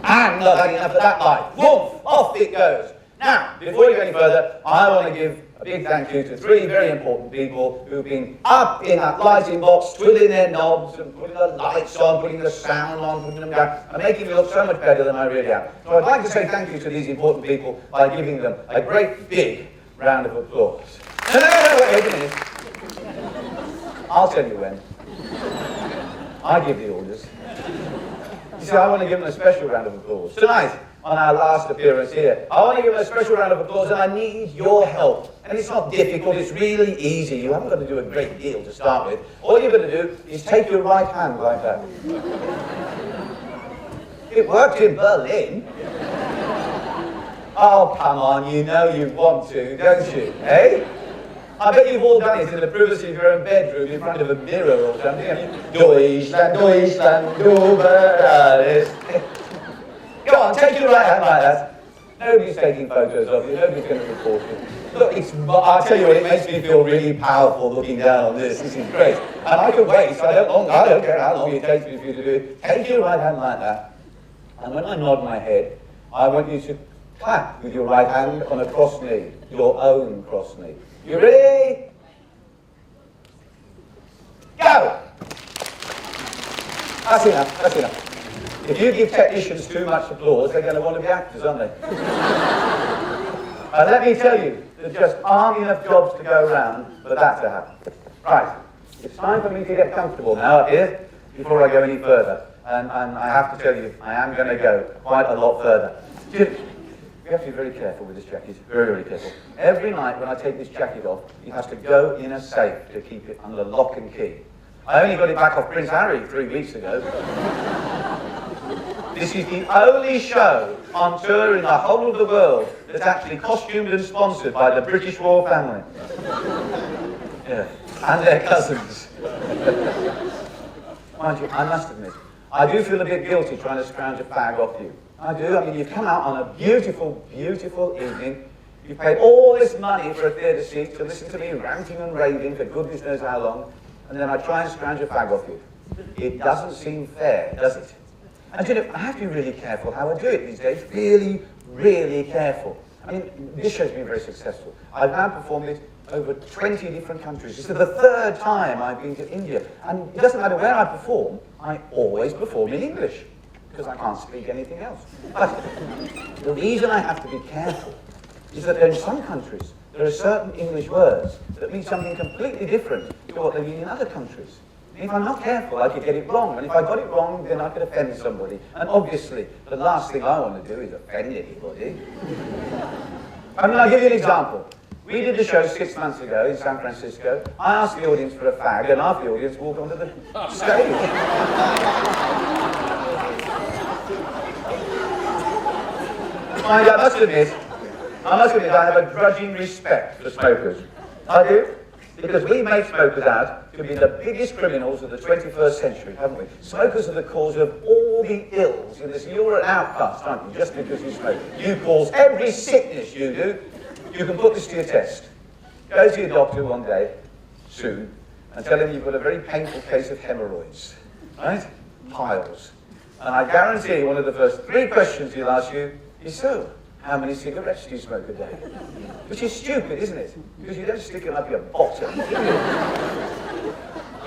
And I've had enough of that life. Woof! Off it goes. Now, before we go any further, I want to give a big thank you to three very important people who've been up in that lighting box, twiddling their knobs and putting the lights on, putting the sound on, putting them down, and making me look so much better than I really am. So I'd like to say thank you to these important people by giving them a great big round of applause. No, wait a minute. I'll tell you when. I give the orders. You see, I want to give them a special round of applause. Tonight, on our last appearance here, I want to give them a special round of applause, and I need your help. And it's not difficult, it's really easy. You haven't got to do a great deal to start with. All you've got to do is take your right hand like that. It worked in Berlin. Oh, come on, you know you want to, don't you, eh? I bet you've all done it in the privacy of your own bedroom in front of a mirror or something. Deutschland, Deutschland, über alles. Go on, take your right hand like that. Nobody's taking photos of you, nobody's going to record you. Look, I'll tell you what, it makes me feel really powerful looking down on this. This is great. And I can wait, so I don't care how long it takes me for you to do it. Take your right hand like that. And when I nod my head, I want you to clap with your right hand on a cross knee, your own cross knee. You ready? Go! That's enough, that's enough. If you give technicians too much applause, they're going to want to be actors, aren't they? Let me tell you, there just aren't enough jobs to go around for that to happen. Right, it's time for me to get comfortable now up here before I go any further. And I have to tell you, I am going to go quite a lot further. You have to be very careful with this jacket, very, very careful. Every night when I take this jacket off, it has to go in a safe to keep it under lock and key. I only got it back off Prince Harry 3 weeks ago. This is the only show on tour in the whole of the world that's actually costumed and sponsored by the British royal family. Yeah, and their cousins. Mind you, I must admit, I do feel a bit guilty trying to scrounge a fag off you. I do. I mean, you've come out on a beautiful, beautiful evening. You've paid all this money for a theatre seat to listen to me ranting and raving for goodness knows how long, and then I try and scrounge a fag off you. It doesn't seem fair, does it? And you know, I have to be really careful how I do it these days. Really, really careful. I mean, this show's been very successful. I've now performed it over 20 different countries. This is the 3rd time I've been to India. And it doesn't matter where I perform, I always perform in English, because I can't speak anything else. But the reason I have to be careful is that in some countries, there are certain English words that mean something completely different to what they mean in other countries. And if I'm not careful, I could get it wrong. And if I got it wrong, then I could offend somebody. And obviously, the last thing I want to do is offend anybody. I mean, I'll give you an example. We did the show 6 months ago in San Francisco. I asked the audience for a fag, and half the audience walked onto the stage. Mind, I must admit, I have a grudging respect for smokers. I do. Because we make smokers out to be the biggest criminals of the 21st century, haven't we? Smokers are the cause of all the ills in this. You're an outcast, aren't you, just because you smoke? You cause every sickness, you do. You can put this to your test. Go to your doctor one day, soon, and tell him you've got a very painful case of hemorrhoids, right? Piles. And I guarantee one of the first 3 questions he'll ask you is, so, how many cigarettes do you smoke a day? Which is stupid, isn't it? Because you don't stick them up your bottom, do you?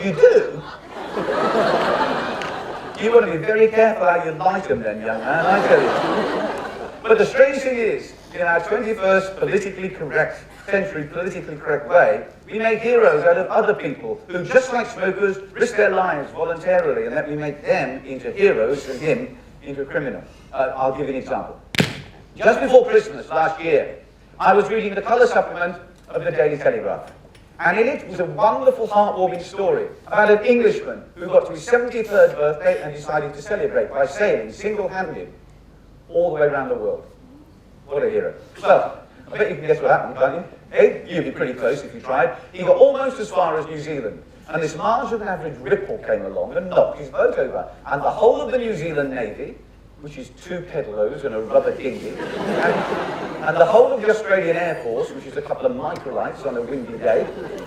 You do? You want to be very careful how you light them then, young man, I tell you. But the strange thing is, in our 21st politically correct way, we make heroes out of other people who, just like smokers, risk their lives voluntarily, and then we make them into heroes and him into a criminal. I'll give you an example. Just before Christmas last year, I was reading the colour supplement of the Daily Telegraph. And in it was a wonderful, heartwarming story about an Englishman who got to his 73rd birthday and decided to celebrate by sailing single-handed all the way around the world. What a hero. Well, I bet you can guess what happened, can't you? Hey, you'd be pretty close if you tried. He got almost as far as New Zealand. And this larger-than-average ripple came along and knocked his boat over. And the whole of the New Zealand Navy, which is 2 pedalows and a rubber dinghy, and the whole of the Australian Air Force, which is a couple of microlights on a windy day,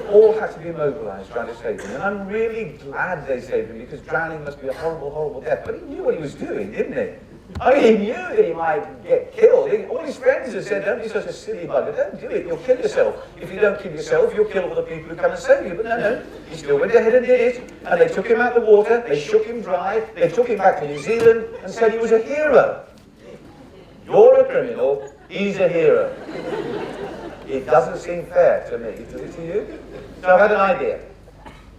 all had to be mobilised trying to save him. And I'm really glad they saved him, because drowning must be a horrible, horrible death. But he knew what he was doing, didn't he? I mean, he knew that he might get killed. All his friends had said, don't be such a silly bugger, don't do it, you'll kill yourself. If you don't kill yourself, you'll kill all the people who come and save you. But no, he still went ahead and did it. And they took him out of the water, they shook him dry, they took him back to New Zealand and said he was a hero. You're a criminal, he's a hero. It doesn't seem fair to me, does it to you? So I've had an idea.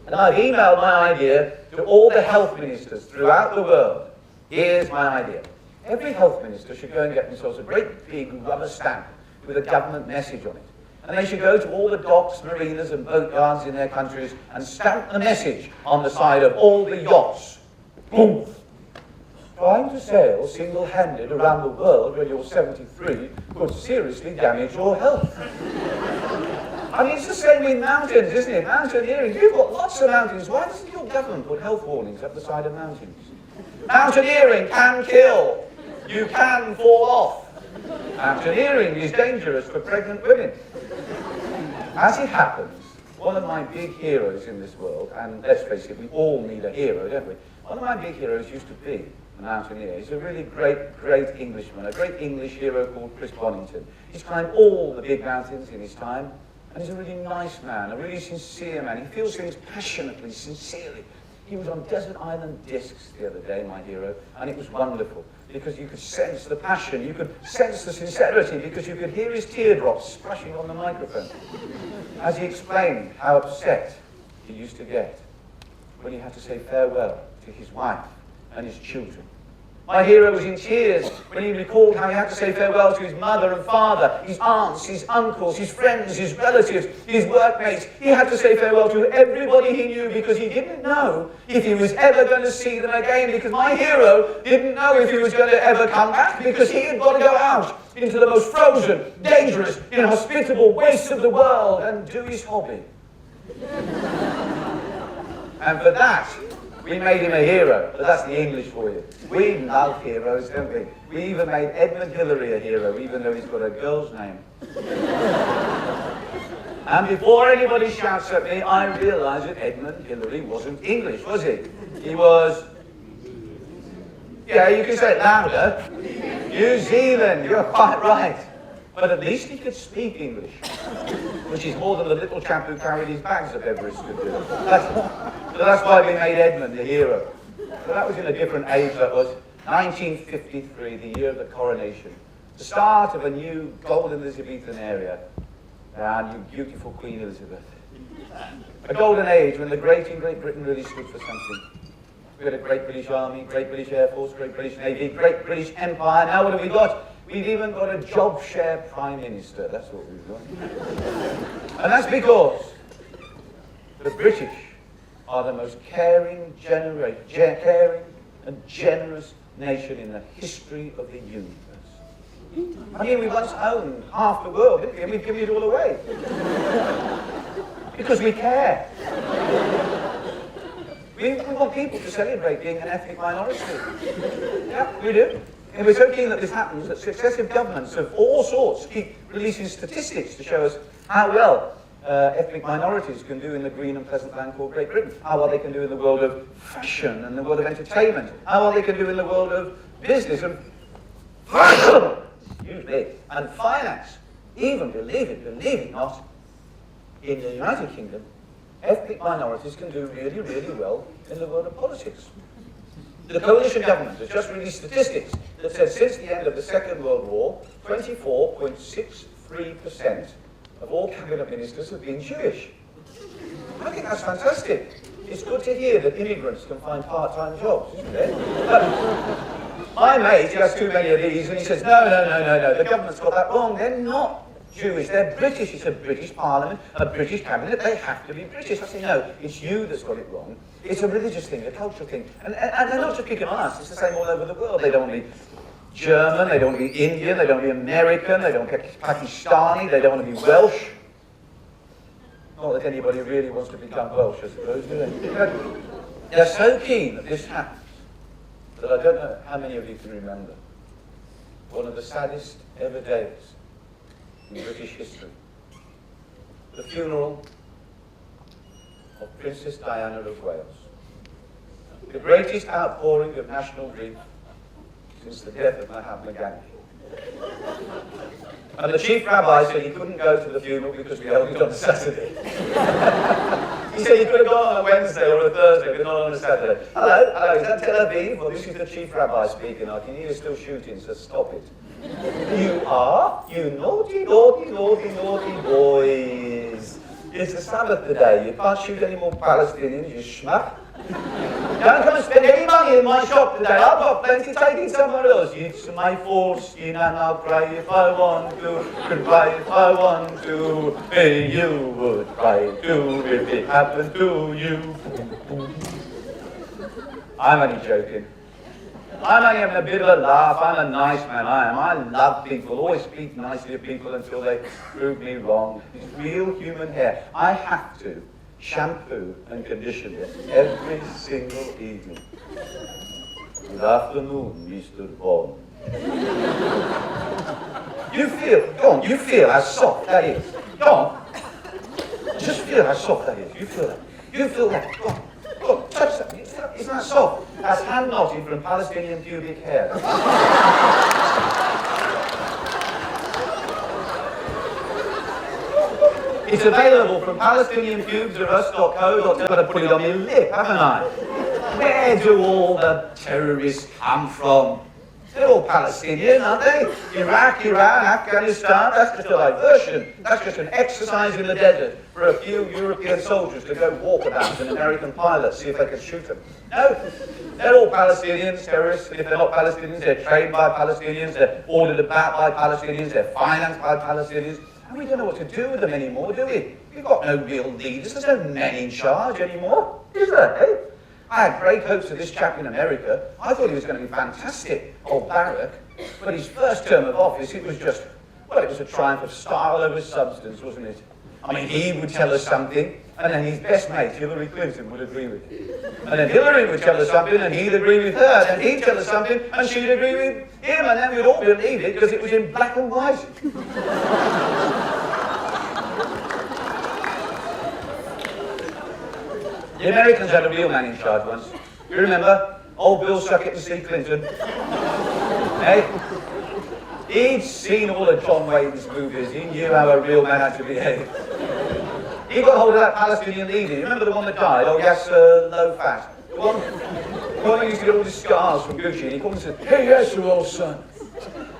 And I've emailed my idea to all the health ministers throughout the world. Here's my idea. Every health minister should go and get themselves a great big rubber stamp with a government message on it. And they should go to all the docks, marinas and boatyards in their countries and stamp the message on the side of all the yachts. Boom! Trying to sail single-handed around the world when you're 73 could seriously damage your health. I mean, it's the same with mountains, isn't it? Mountaineering. You've got lots of mountains. Why doesn't your government put health warnings up the side of mountains? Mountaineering can kill. You can fall off. Mountaineering is dangerous for pregnant women. As it happens, one of my big heroes in this world, and let's face it, we all need a hero, don't we? One of my big heroes used to be a mountaineer. He's a really great Englishman, a great English hero called Chris Bonington. He's climbed all the big mountains in his time, and he's a really nice man, a really sincere man. He feels things passionately, sincerely. He was on Desert Island Discs the other day, my hero, and it was wonderful, because you could sense the passion, you could sense the sincerity, because you could hear his teardrops splashing on the microphone as he explained how upset he used to get when he had to say farewell to his wife and his children. My hero was in tears when he recalled how he had to say farewell to his mother and father, his aunts, his uncles, his friends, his relatives, his workmates. He had to say farewell to everybody he knew, because he didn't know if he was ever going to see them again, because my hero didn't know if he was going to ever come back, because he had got to go out into the most frozen, dangerous, inhospitable wastes of the world and do his hobby. And for that, we made him a hero, but that's the English for you. We love heroes, don't we? We even made Edmund Hillary a hero, even though he's got a girl's name. And before anybody shouts at me, I realise that Edmund Hillary wasn't English, was he? He was... Yeah, you can say it louder. New Zealand, you're quite right. But at least he could speak English, which is more than the little chap who carried his bags up Everest could do. So that's why we made Edmund the hero. But that was in a different age. That was 1953, the year of the coronation. The start of a new golden Elizabethan era. And you beautiful Queen Elizabeth. A golden age when the great in Great Britain really stood for something. We had a great British Army, great British Air Force, great British Navy, great British Empire. Now what have we got? We've even got a job share Prime Minister. That's what we've got. And that's because the British are the most caring and generous nation in the history of the universe. I mean, we once owned half the world, didn't we? And we've given it all away. Because we care. We want people to celebrate being an ethnic minority. Yeah, we do. And we're so keen that this happens that successive governments of all sorts keep releasing statistics to show us how well ethnic minorities can do in the green and pleasant land called Great Britain, how well they can do in the world of fashion and the world of entertainment, how well they can do in the world of business and excuse me, and finance. Even believe it not, in the United Kingdom, ethnic minorities can do really, really well in the world of politics. The coalition government has just released statistics that said since the end of the Second World War, 24.63% of all cabinet ministers have been Jewish. I think that's fantastic. It's good to hear that immigrants can find part-time jobs, isn't it? My mate, he has too many of these, and he says, no, the government's got that wrong. They're not Jewish, they're British. It's a British parliament, a British cabinet, they have to be British. I say, no, it's you that's got it wrong. It's a religious thing, a cultural thing. And they're not just picking on us, it's the same all over the world. They don't want to be German, they don't want to be Indian, they don't want to be American, they don't want to be Pakistani, they don't want to be Welsh. Not that anybody really wants to become Welsh, I suppose, do they? They're so keen that this happens that I don't know how many of you can remember one of the saddest ever days in British history. The funeral of Princess Diana of Wales. The greatest outpouring of national grief since the death of Mahatma Gandhi. And the chief rabbi said he couldn't go to the funeral because we held it on a Saturday. He said he could have gone on a Wednesday or a Thursday, but not on a Saturday. Hello, is that Tel Aviv? Well, this is the chief rabbi speaking. I can hear you still shooting, so stop it. You are? You naughty, naughty, naughty, naughty boys. It's the Sabbath today. You can't shoot any more Palestinians, you schmuck. Don't come and spend any money in my shop today. I've got plenty, take it somewhere else. It's my foreskin and I'll cry if I want to, could cry if I want to. Hey, you would cry too if it happened to you. I'm only joking. I'm only having a bit of a laugh. I'm a nice man, I am. I love people, always speak nicely of people until they prove me wrong. It's real human hair. I have to shampoo and condition it every single evening. Good afternoon, Mr. Bond. You feel how soft that is. Go on. Just feel how soft that is. You feel that. You feel that. Go on, touch that. Isn't that soft? That's hand knotted from Palestinian pubic hair. It's available from PalestinianPubes.co.uk. I've got to put it on your lip, haven't I? Where do all the terrorists come from? They're all Palestinian, aren't they? Iraq, Iran, Afghanistan, that's just a diversion. That's just an exercise in the desert for a few European soldiers to go walk about and American pilots see if they can shoot them. No, they're all Palestinians, terrorists. If they're not Palestinians, they're trained by Palestinians, they're ordered about by Palestinians, they're financed by Palestinians. And we don't know what to do with them anymore, do we? We've got no real leaders. There's no men in charge anymore, is there, eh? I had great hopes of this chap in America. I thought he was going to be fantastic, old Barack. But his first term of office, it was just, well, it was a triumph of style over substance, wasn't it? I mean, he would tell us something, and then his best mate, Hillary Clinton, would agree with him. And then Hillary would tell us something, and he'd agree with her. And he'd tell us something, and she'd agree with him. And then we'd all believe it, because it was in black and white. The Americans had a real man in charge once. You remember? Old Bill Suckett and C. Clinton. Hey? He'd seen all of John Wayne's movies. He knew how a real man had to behave. He got hold of that Palestinian leader. You remember the one that died? Oh, Yasser low fat. The one who used to get all the scars from Gucci. And he called and said, "Hey, Yasser, old son.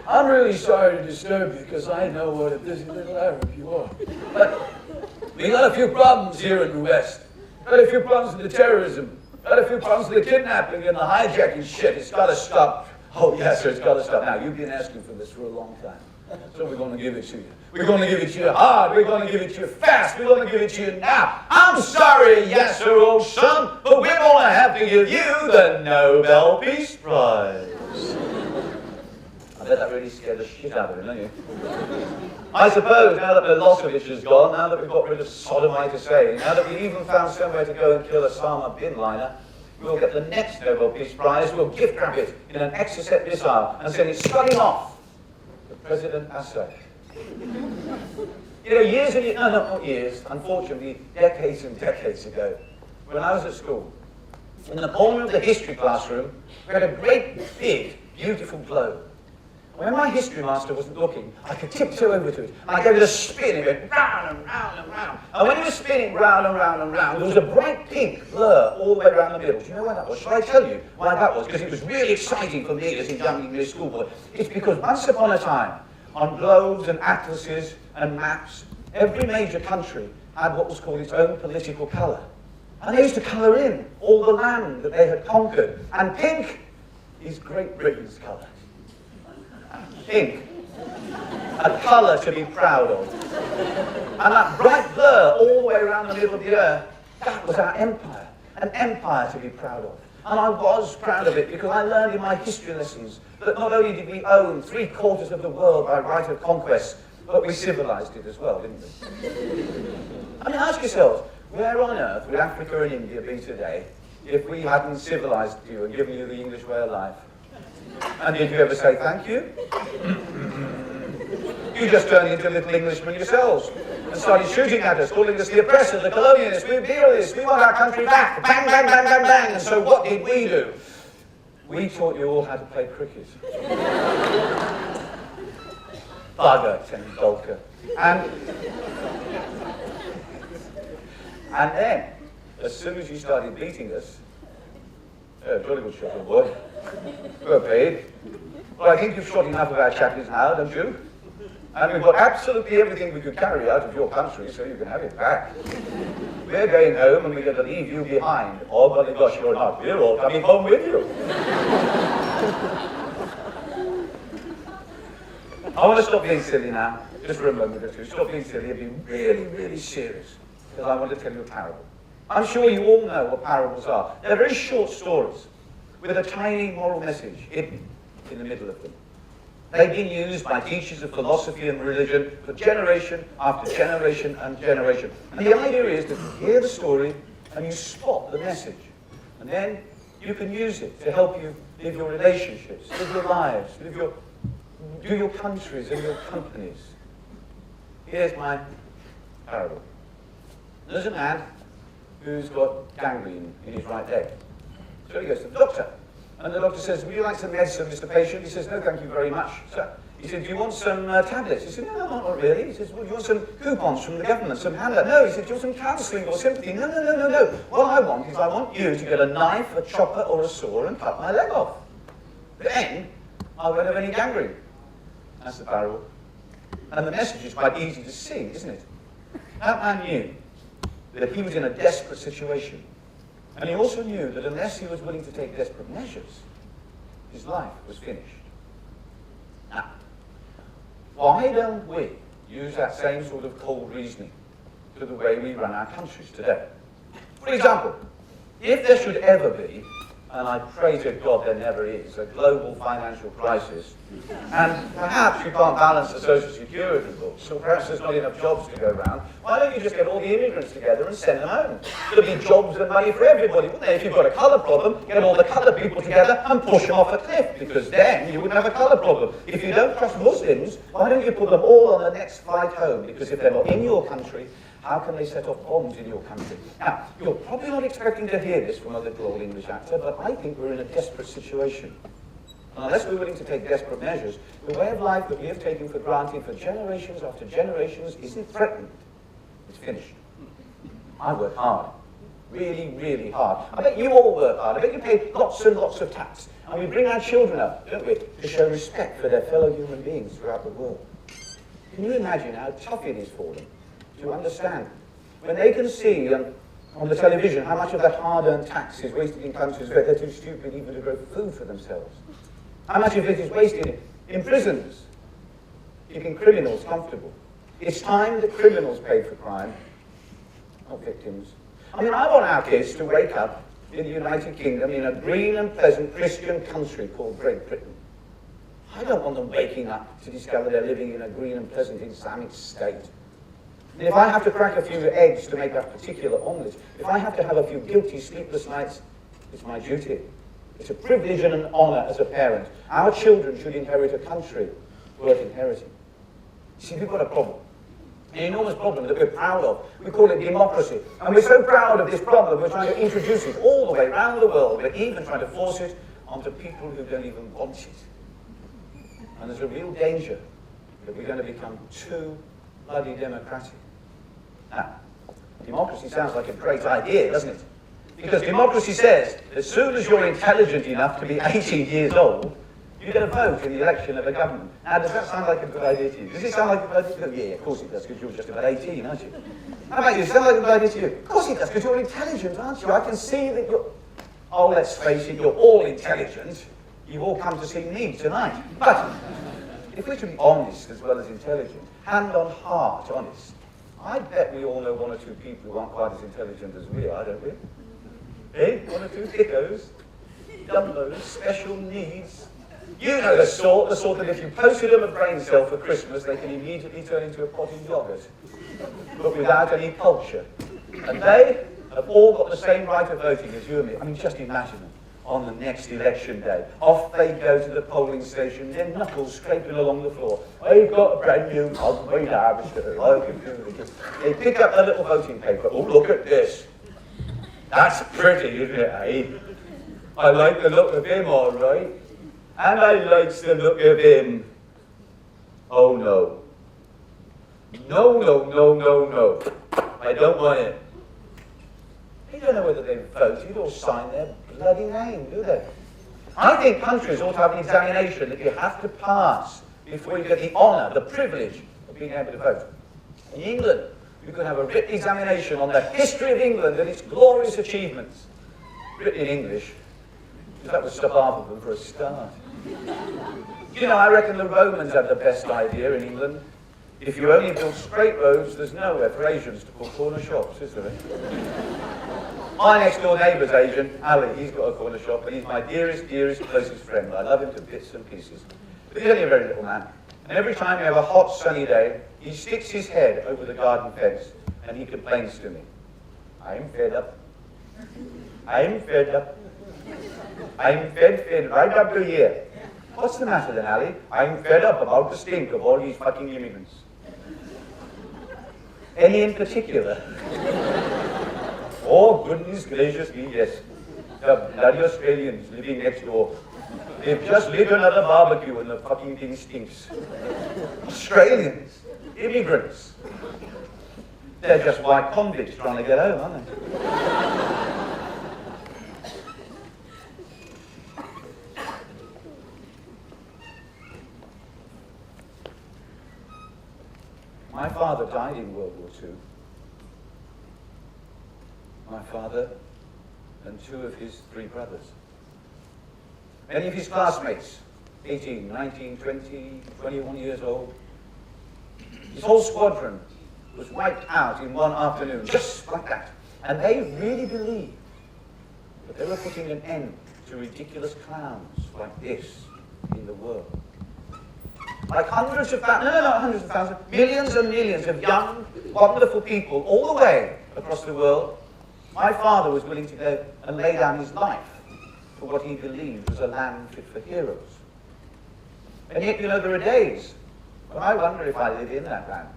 I'm really sorry to disturb you because I know what a busy little Arab you are. But we got a few problems here in the West. Got a few problems with the terrorism. Got a few problems with the kidnapping and the hijacking shit. It's got to stop." Oh, yes, sir, it's got to stop. Now, you've been asking for this for a long time. So we're going to give it to you. We're going to give it to you hard. We're going to give it to you fast. We're going to give it to you now. I'm sorry, yes, sir, old son, but we're going to have to give you the Nobel Peace Prize. I I bet that really scared the shit out of him, don't you? I suppose now that Milosevic has gone, now that we've got rid of Sodomite Hussein, now that we've even found somewhere to go and kill Osama bin Laden, we'll get the next Nobel Peace Prize, we'll gift wrap it in an Exocet missile and send it strutting off to President Assad. You know, years and years, no, not years, unfortunately, decades and decades ago, when I was at school, in the corner of the history classroom, we had a great, big, beautiful globe. When my history master wasn't looking, I could tiptoe over to it, and I gave it a spin, and it went round and round and round. And when it was spinning round and round and round, there was a bright pink blur all the way around the middle. Do you know why that was? Shall I tell you why that was? Because it was really exciting for me as a young English schoolboy. It's because once upon a time, on globes and atlases and maps, every major country had what was called its own political colour. And they used to colour in all the land that they had conquered. And pink is Great Britain's colour. Pink. A colour to be proud of. And that bright blur all the way around the middle of the earth, that was our empire. An empire to be proud of. And I was proud of it because I learned in my history lessons that not only did we own 3/4 of the world by right of conquest, but we civilized it as well, didn't we? I mean, ask yourselves, where on earth would Africa and India be today if we hadn't civilized you and given you the English way of life? And did you ever say thank you? You just turned into little Englishmen yourselves and started shooting at us, calling us the oppressor, the colonialists, we imperialists, we want our country back, bang, bang, bang, bang, bang. And so what did we do? We taught you all how to play cricket. Bugger, Tendulkar. And then, as soon as you started beating us, jolly good shot, little boy. Well paid. Well, I think you've shot enough of our chappies now, don't you? And we've got absolutely everything we could carry out of your country, so you can have it back. We're going home and we're going to leave you behind. Oh, golly gosh, you're not. We're all coming home with you. I want to stop being silly now, just for a moment or two. Stop being silly and be really, really serious, because I want to tell you a parable. I'm sure you all know what parables are. They're very short stories with a tiny moral message hidden in the middle of them. They've been used by teachers of philosophy and religion for generation after generation and generation. And the idea is that you hear the story and you spot the message. And then you can use it to help you live your relationships, live your lives, do your countries and your companies. Here's my parable. There's a man who's got gangrene in his right leg. So he goes to the doctor. And the doctor says, would you like some medicine, Mr. Patient? He says, no, thank you very much, sir. He said, do you want some tablets? He said, no, not really. He says, well, do you want some coupons from the government, some handout? No, he said, do you want some counselling or sympathy? No. What I want is I want you to get a knife, a chopper, or a saw and cut my leg off. Then I won't have any gangrene. That's the parable. And the message is quite easy to see, isn't it? That man knew that he was in a desperate situation. And he also knew that unless he was willing to take desperate measures, his life was finished. Now, why don't we use that same sort of cold reasoning to the way we run our countries today? For example, if there should ever be, and I pray to God there never is, a global financial crisis, and perhaps you can't balance the social security books, or perhaps there's not enough jobs to go around, why don't you just get all the immigrants together and send them home? There'll be jobs and money for everybody, wouldn't there? If you've got a colour problem, get all the coloured people together and push them off a cliff, because then you wouldn't have a colour problem. If you don't trust Muslims, why don't you put them all on the next flight home? Because if they're not in your country, how can they set off bombs in your country? Now, you're probably not expecting to hear this from a little old English actor, but I think we're in a desperate situation. And unless we're willing to take desperate measures, the way of life that we have taken for granted for generations after generations isn't threatened. It's finished. I work hard. Really, really hard. I bet you all work hard. I bet you pay lots and lots of tax. And we bring our children up, don't we, to show respect for their fellow human beings throughout the world. Can you imagine how tough it is for them to understand when they can see on the television how much of that hard-earned tax is wasted in countries where they're too stupid even to grow food for themselves? How much of it is wasted in prisons, keeping criminals comfortable? It's time that criminals pay for crime, not victims. I mean, I want our kids to wake up in the United Kingdom in a green and pleasant Christian country called Great Britain. I don't want them waking up to discover they're living in a green and pleasant Islamic state. And if I have to crack a few eggs to make that particular omelette, if I have to have a few guilty sleepless nights, it's my duty. It's a privilege and an honour as a parent. Our children should inherit a country worth inheriting. See, we've got a problem. An enormous problem that we're proud of. We call it democracy. And we're so proud of this problem, we're trying to introduce it all the way around the world. We're even trying to force it onto people who don't even want it. And there's a real danger that we're going to become too bloody democratic. Now, democracy sounds like a great idea, doesn't it? Because democracy says, as soon as you're intelligent enough to be 18 years old, you get a vote in the election of a government. Now, does that sound like a good idea to you? Does it sound like a good idea? Yeah, of course it does, because you're just about 18, aren't you? How about you? Does it sound like a good idea to you? Of course it does, because you're intelligent, aren't you? I can see that you're... Oh, let's face it, you're all intelligent. You've all come to see me tonight. But if we're to be honest as well as intelligent, hand on heart honest, I bet we all know one or two people who aren't quite as intelligent as we are, don't we? Eh? One or two hiccos, dumbos, special needs. You know the sort that if you posted them a brain cell for Christmas, they can immediately turn into a potted yogurt, but without any culture. And they have all got the same right of voting as you and me. I mean, just imagine them on the next election day. Off they go to the polling station, their knuckles scraping along the floor. I've got a brand new mug made out of it. I can do it. They pick up a little voting paper. Oh, look at this. That's pretty, isn't it, eh? I like the look of him, all right. And I likes the look of him. Oh, no. No, no, no, no, no. I don't want it. They don't know whether they've voted or signed their bloody name, do they? I think countries ought to have an examination that you have to pass before you get the honour, the privilege of being able to vote. In England, you can have a written examination on the history of England and its glorious achievements. Written in English, because that would stop half of them for a start. You know, I reckon the Romans had the best idea in England. If you only build straight roads, there's nowhere for Asians to put corner shops, is there? My next door neighbour's Asian, Ali, he's got a corner shop, and he's my dearest, dearest, closest friend. I love him to bits and pieces. But he's only a very little man. And every time we have a hot, sunny day, he sticks his head over the garden fence, and he complains to me. I'm fed up. I'm fed up. I'm fed right up to here. What's the matter then, Ali? I'm fed up about the stink of all these fucking immigrants. Any in particular? Oh, goodness gracious me, yes. The bloody Australians living next door. They've just lit another barbecue and the fucking thing stinks. Australians, immigrants. They're just white convicts trying to get home, aren't they? My father died in World War II. My father and two of his three brothers. Many of his classmates, 18, 19, 20, 21 years old. His whole squadron was wiped out in one afternoon, just like that. And they really believed that they were putting an end to ridiculous clowns like this in the world. Like hundreds of thousands, no, not hundreds of thousands, millions and millions of young, wonderful people all the way across the world. My father was willing to go and lay down his life for what he believed was a land fit for heroes. And yet, you know, there are days when I wonder if I live in that land.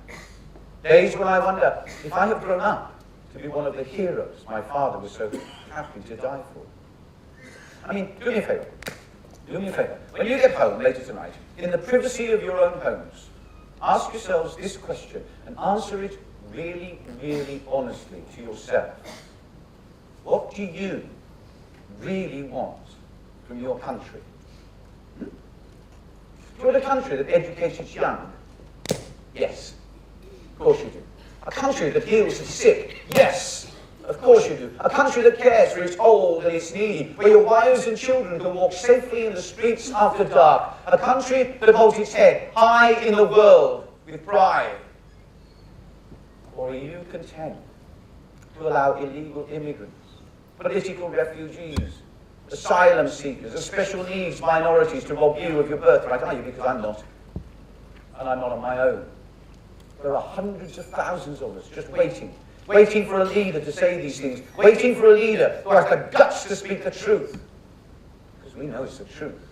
Days when I wonder if I have grown up to be one of the heroes my father was so happy to die for. I mean, do me a favour. Do me a favour. When you get home later tonight, in the privacy of your own homes, ask yourselves this question and answer it really, really honestly to yourself. What do you really want from your country? Do you want a country that educates its young? Yes, of course you do. A country that heals the sick? Yes, of course you do. A country that cares for its old and its needy, where your wives and children can walk safely in the streets after dark. A country that holds its head high in the world with pride. Or are you content to allow illegal immigrants, political refugees, asylum seekers, the special needs minorities to rob you of your birthright, are you? Because I'm not. And I'm not on my own. There are hundreds of thousands of us just waiting for a leader to say these things, waiting for a leader who has the guts to speak the truth. Because we know it's the truth,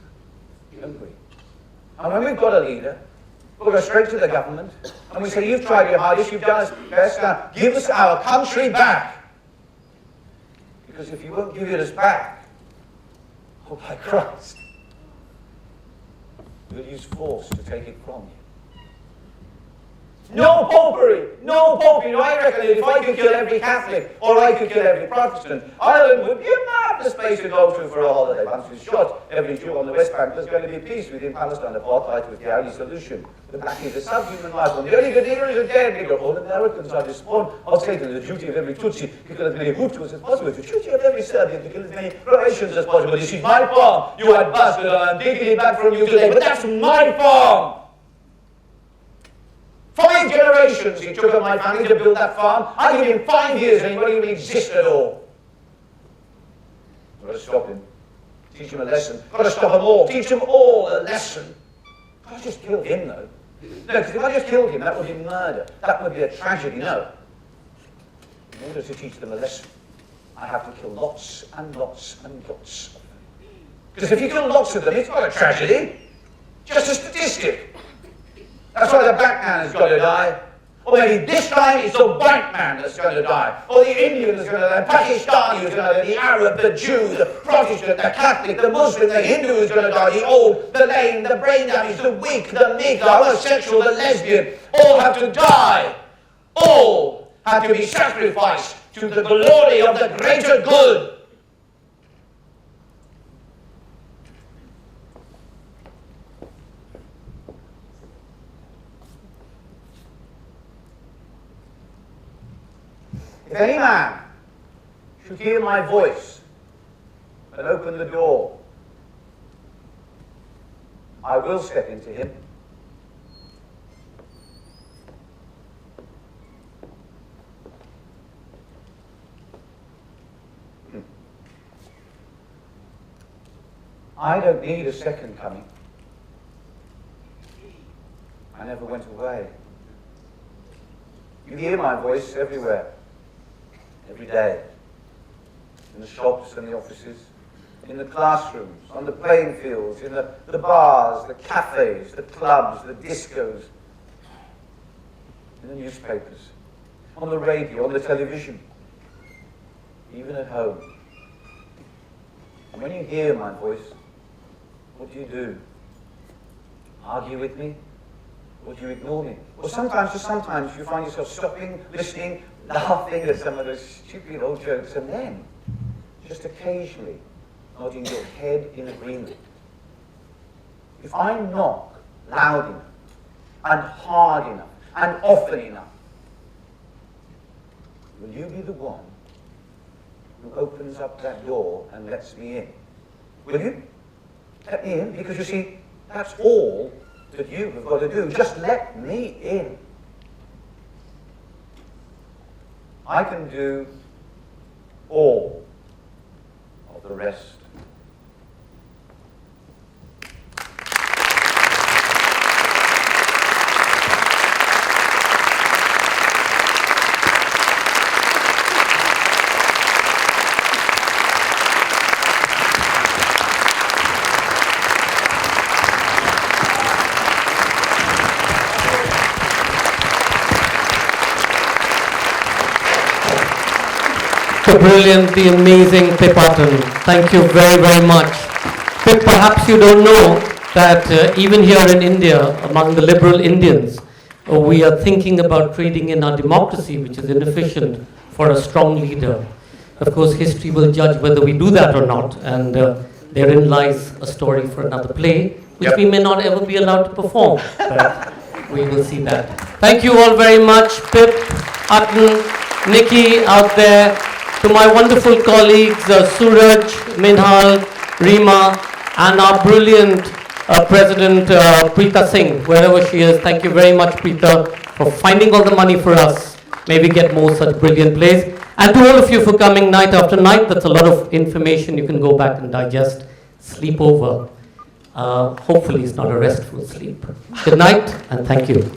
don't we? And when we've got a leader, we'll go straight to the government and we say, you've tried your hardest, you've done your best, now give us our country back. Because if you won't give it us back, oh by Christ, we'll use force to take it from you. No popery! No popery! You know, I reckon that if I could kill every Catholic, or I could kill every Protestant, Ireland would be a marvellous place to go to for a holiday. Once we've shot every Jew on the West Bank, there's going to be peace within Palestine. Apartheid was the only solution. The black is a subhuman life form. The only good nigger is a dead nigger. All Americans are despawn. I'll say to the duty of every Tutsi to kill as many Hutus as possible. It's the duty of every Serbian to kill as many Croatians as possible. This is my farm. You had bastard, and I'm taking it back from you today. But that's my farm! 5 generations it took of my family to build that farm. I give him 5 years and he won't even exist at all. I've got to stop him. Teach him a lesson. I've got to stop them all. Teach them all a lesson. I've just killed him, though. No, because if I just killed him, that would be murder. That would be a tragedy, no. In order to teach them a lesson, I have to kill lots and lots and lots of them. Because if you kill lots of them, it's not a tragedy. Just a statistic. That's why the black man has got to die. Or maybe this time it's the white man that's going to die. Or the Indian is going to die. The Pakistani is going to die. The Arab, the Jew, the Protestant, the Catholic, the Muslim, the Hindu is going to die. The old, the lame, the brain damaged, the weak, the meek, the homosexual, the lesbian. All have to die. All have to be sacrificed to the glory of the greater good. If any man should hear my voice and open the door, I will step into him. I don't need a second coming. I never went away. You hear my voice everywhere. Every day, in the shops and the offices, in the classrooms, on the playing fields, in the bars, the cafes, the clubs, the discos, in the newspapers, on the radio, on the television, even at home. And when you hear my voice, what do? Argue with me? Or do you ignore me? Or sometimes, just sometimes, you find yourself stopping, listening, laughing at some of those stupid old jokes, and then, just occasionally, nodding your head in agreement. If I knock loud enough, and hard enough, and often enough, will you be the one who opens up that door and lets me in? Will you? Let me in, because you see, that's all that you have got to do. Just let me in. I can do all of the rest. The brilliant, the amazing Pip Utton. Thank you very, very much. Pip, perhaps you don't know that even here in India, among the liberal Indians, we are thinking about trading in our democracy, which is inefficient, for a strong leader. Of course, history will judge whether we do that or not, and therein lies a story for another play, which we may not ever be allowed to perform, but we will see that. Thank you all very much, Pip, Utton, Nikki out there, to my wonderful colleagues, Suraj, Minhal, Reema, and our brilliant President, Preeta Singh, wherever she is. Thank you very much, Preeta, for finding all the money for us. May we get more such brilliant plays. And to all of you for coming night after night, that's a lot of information you can go back and digest, sleep over. Hopefully it's not a restful sleep. Good night, and thank you.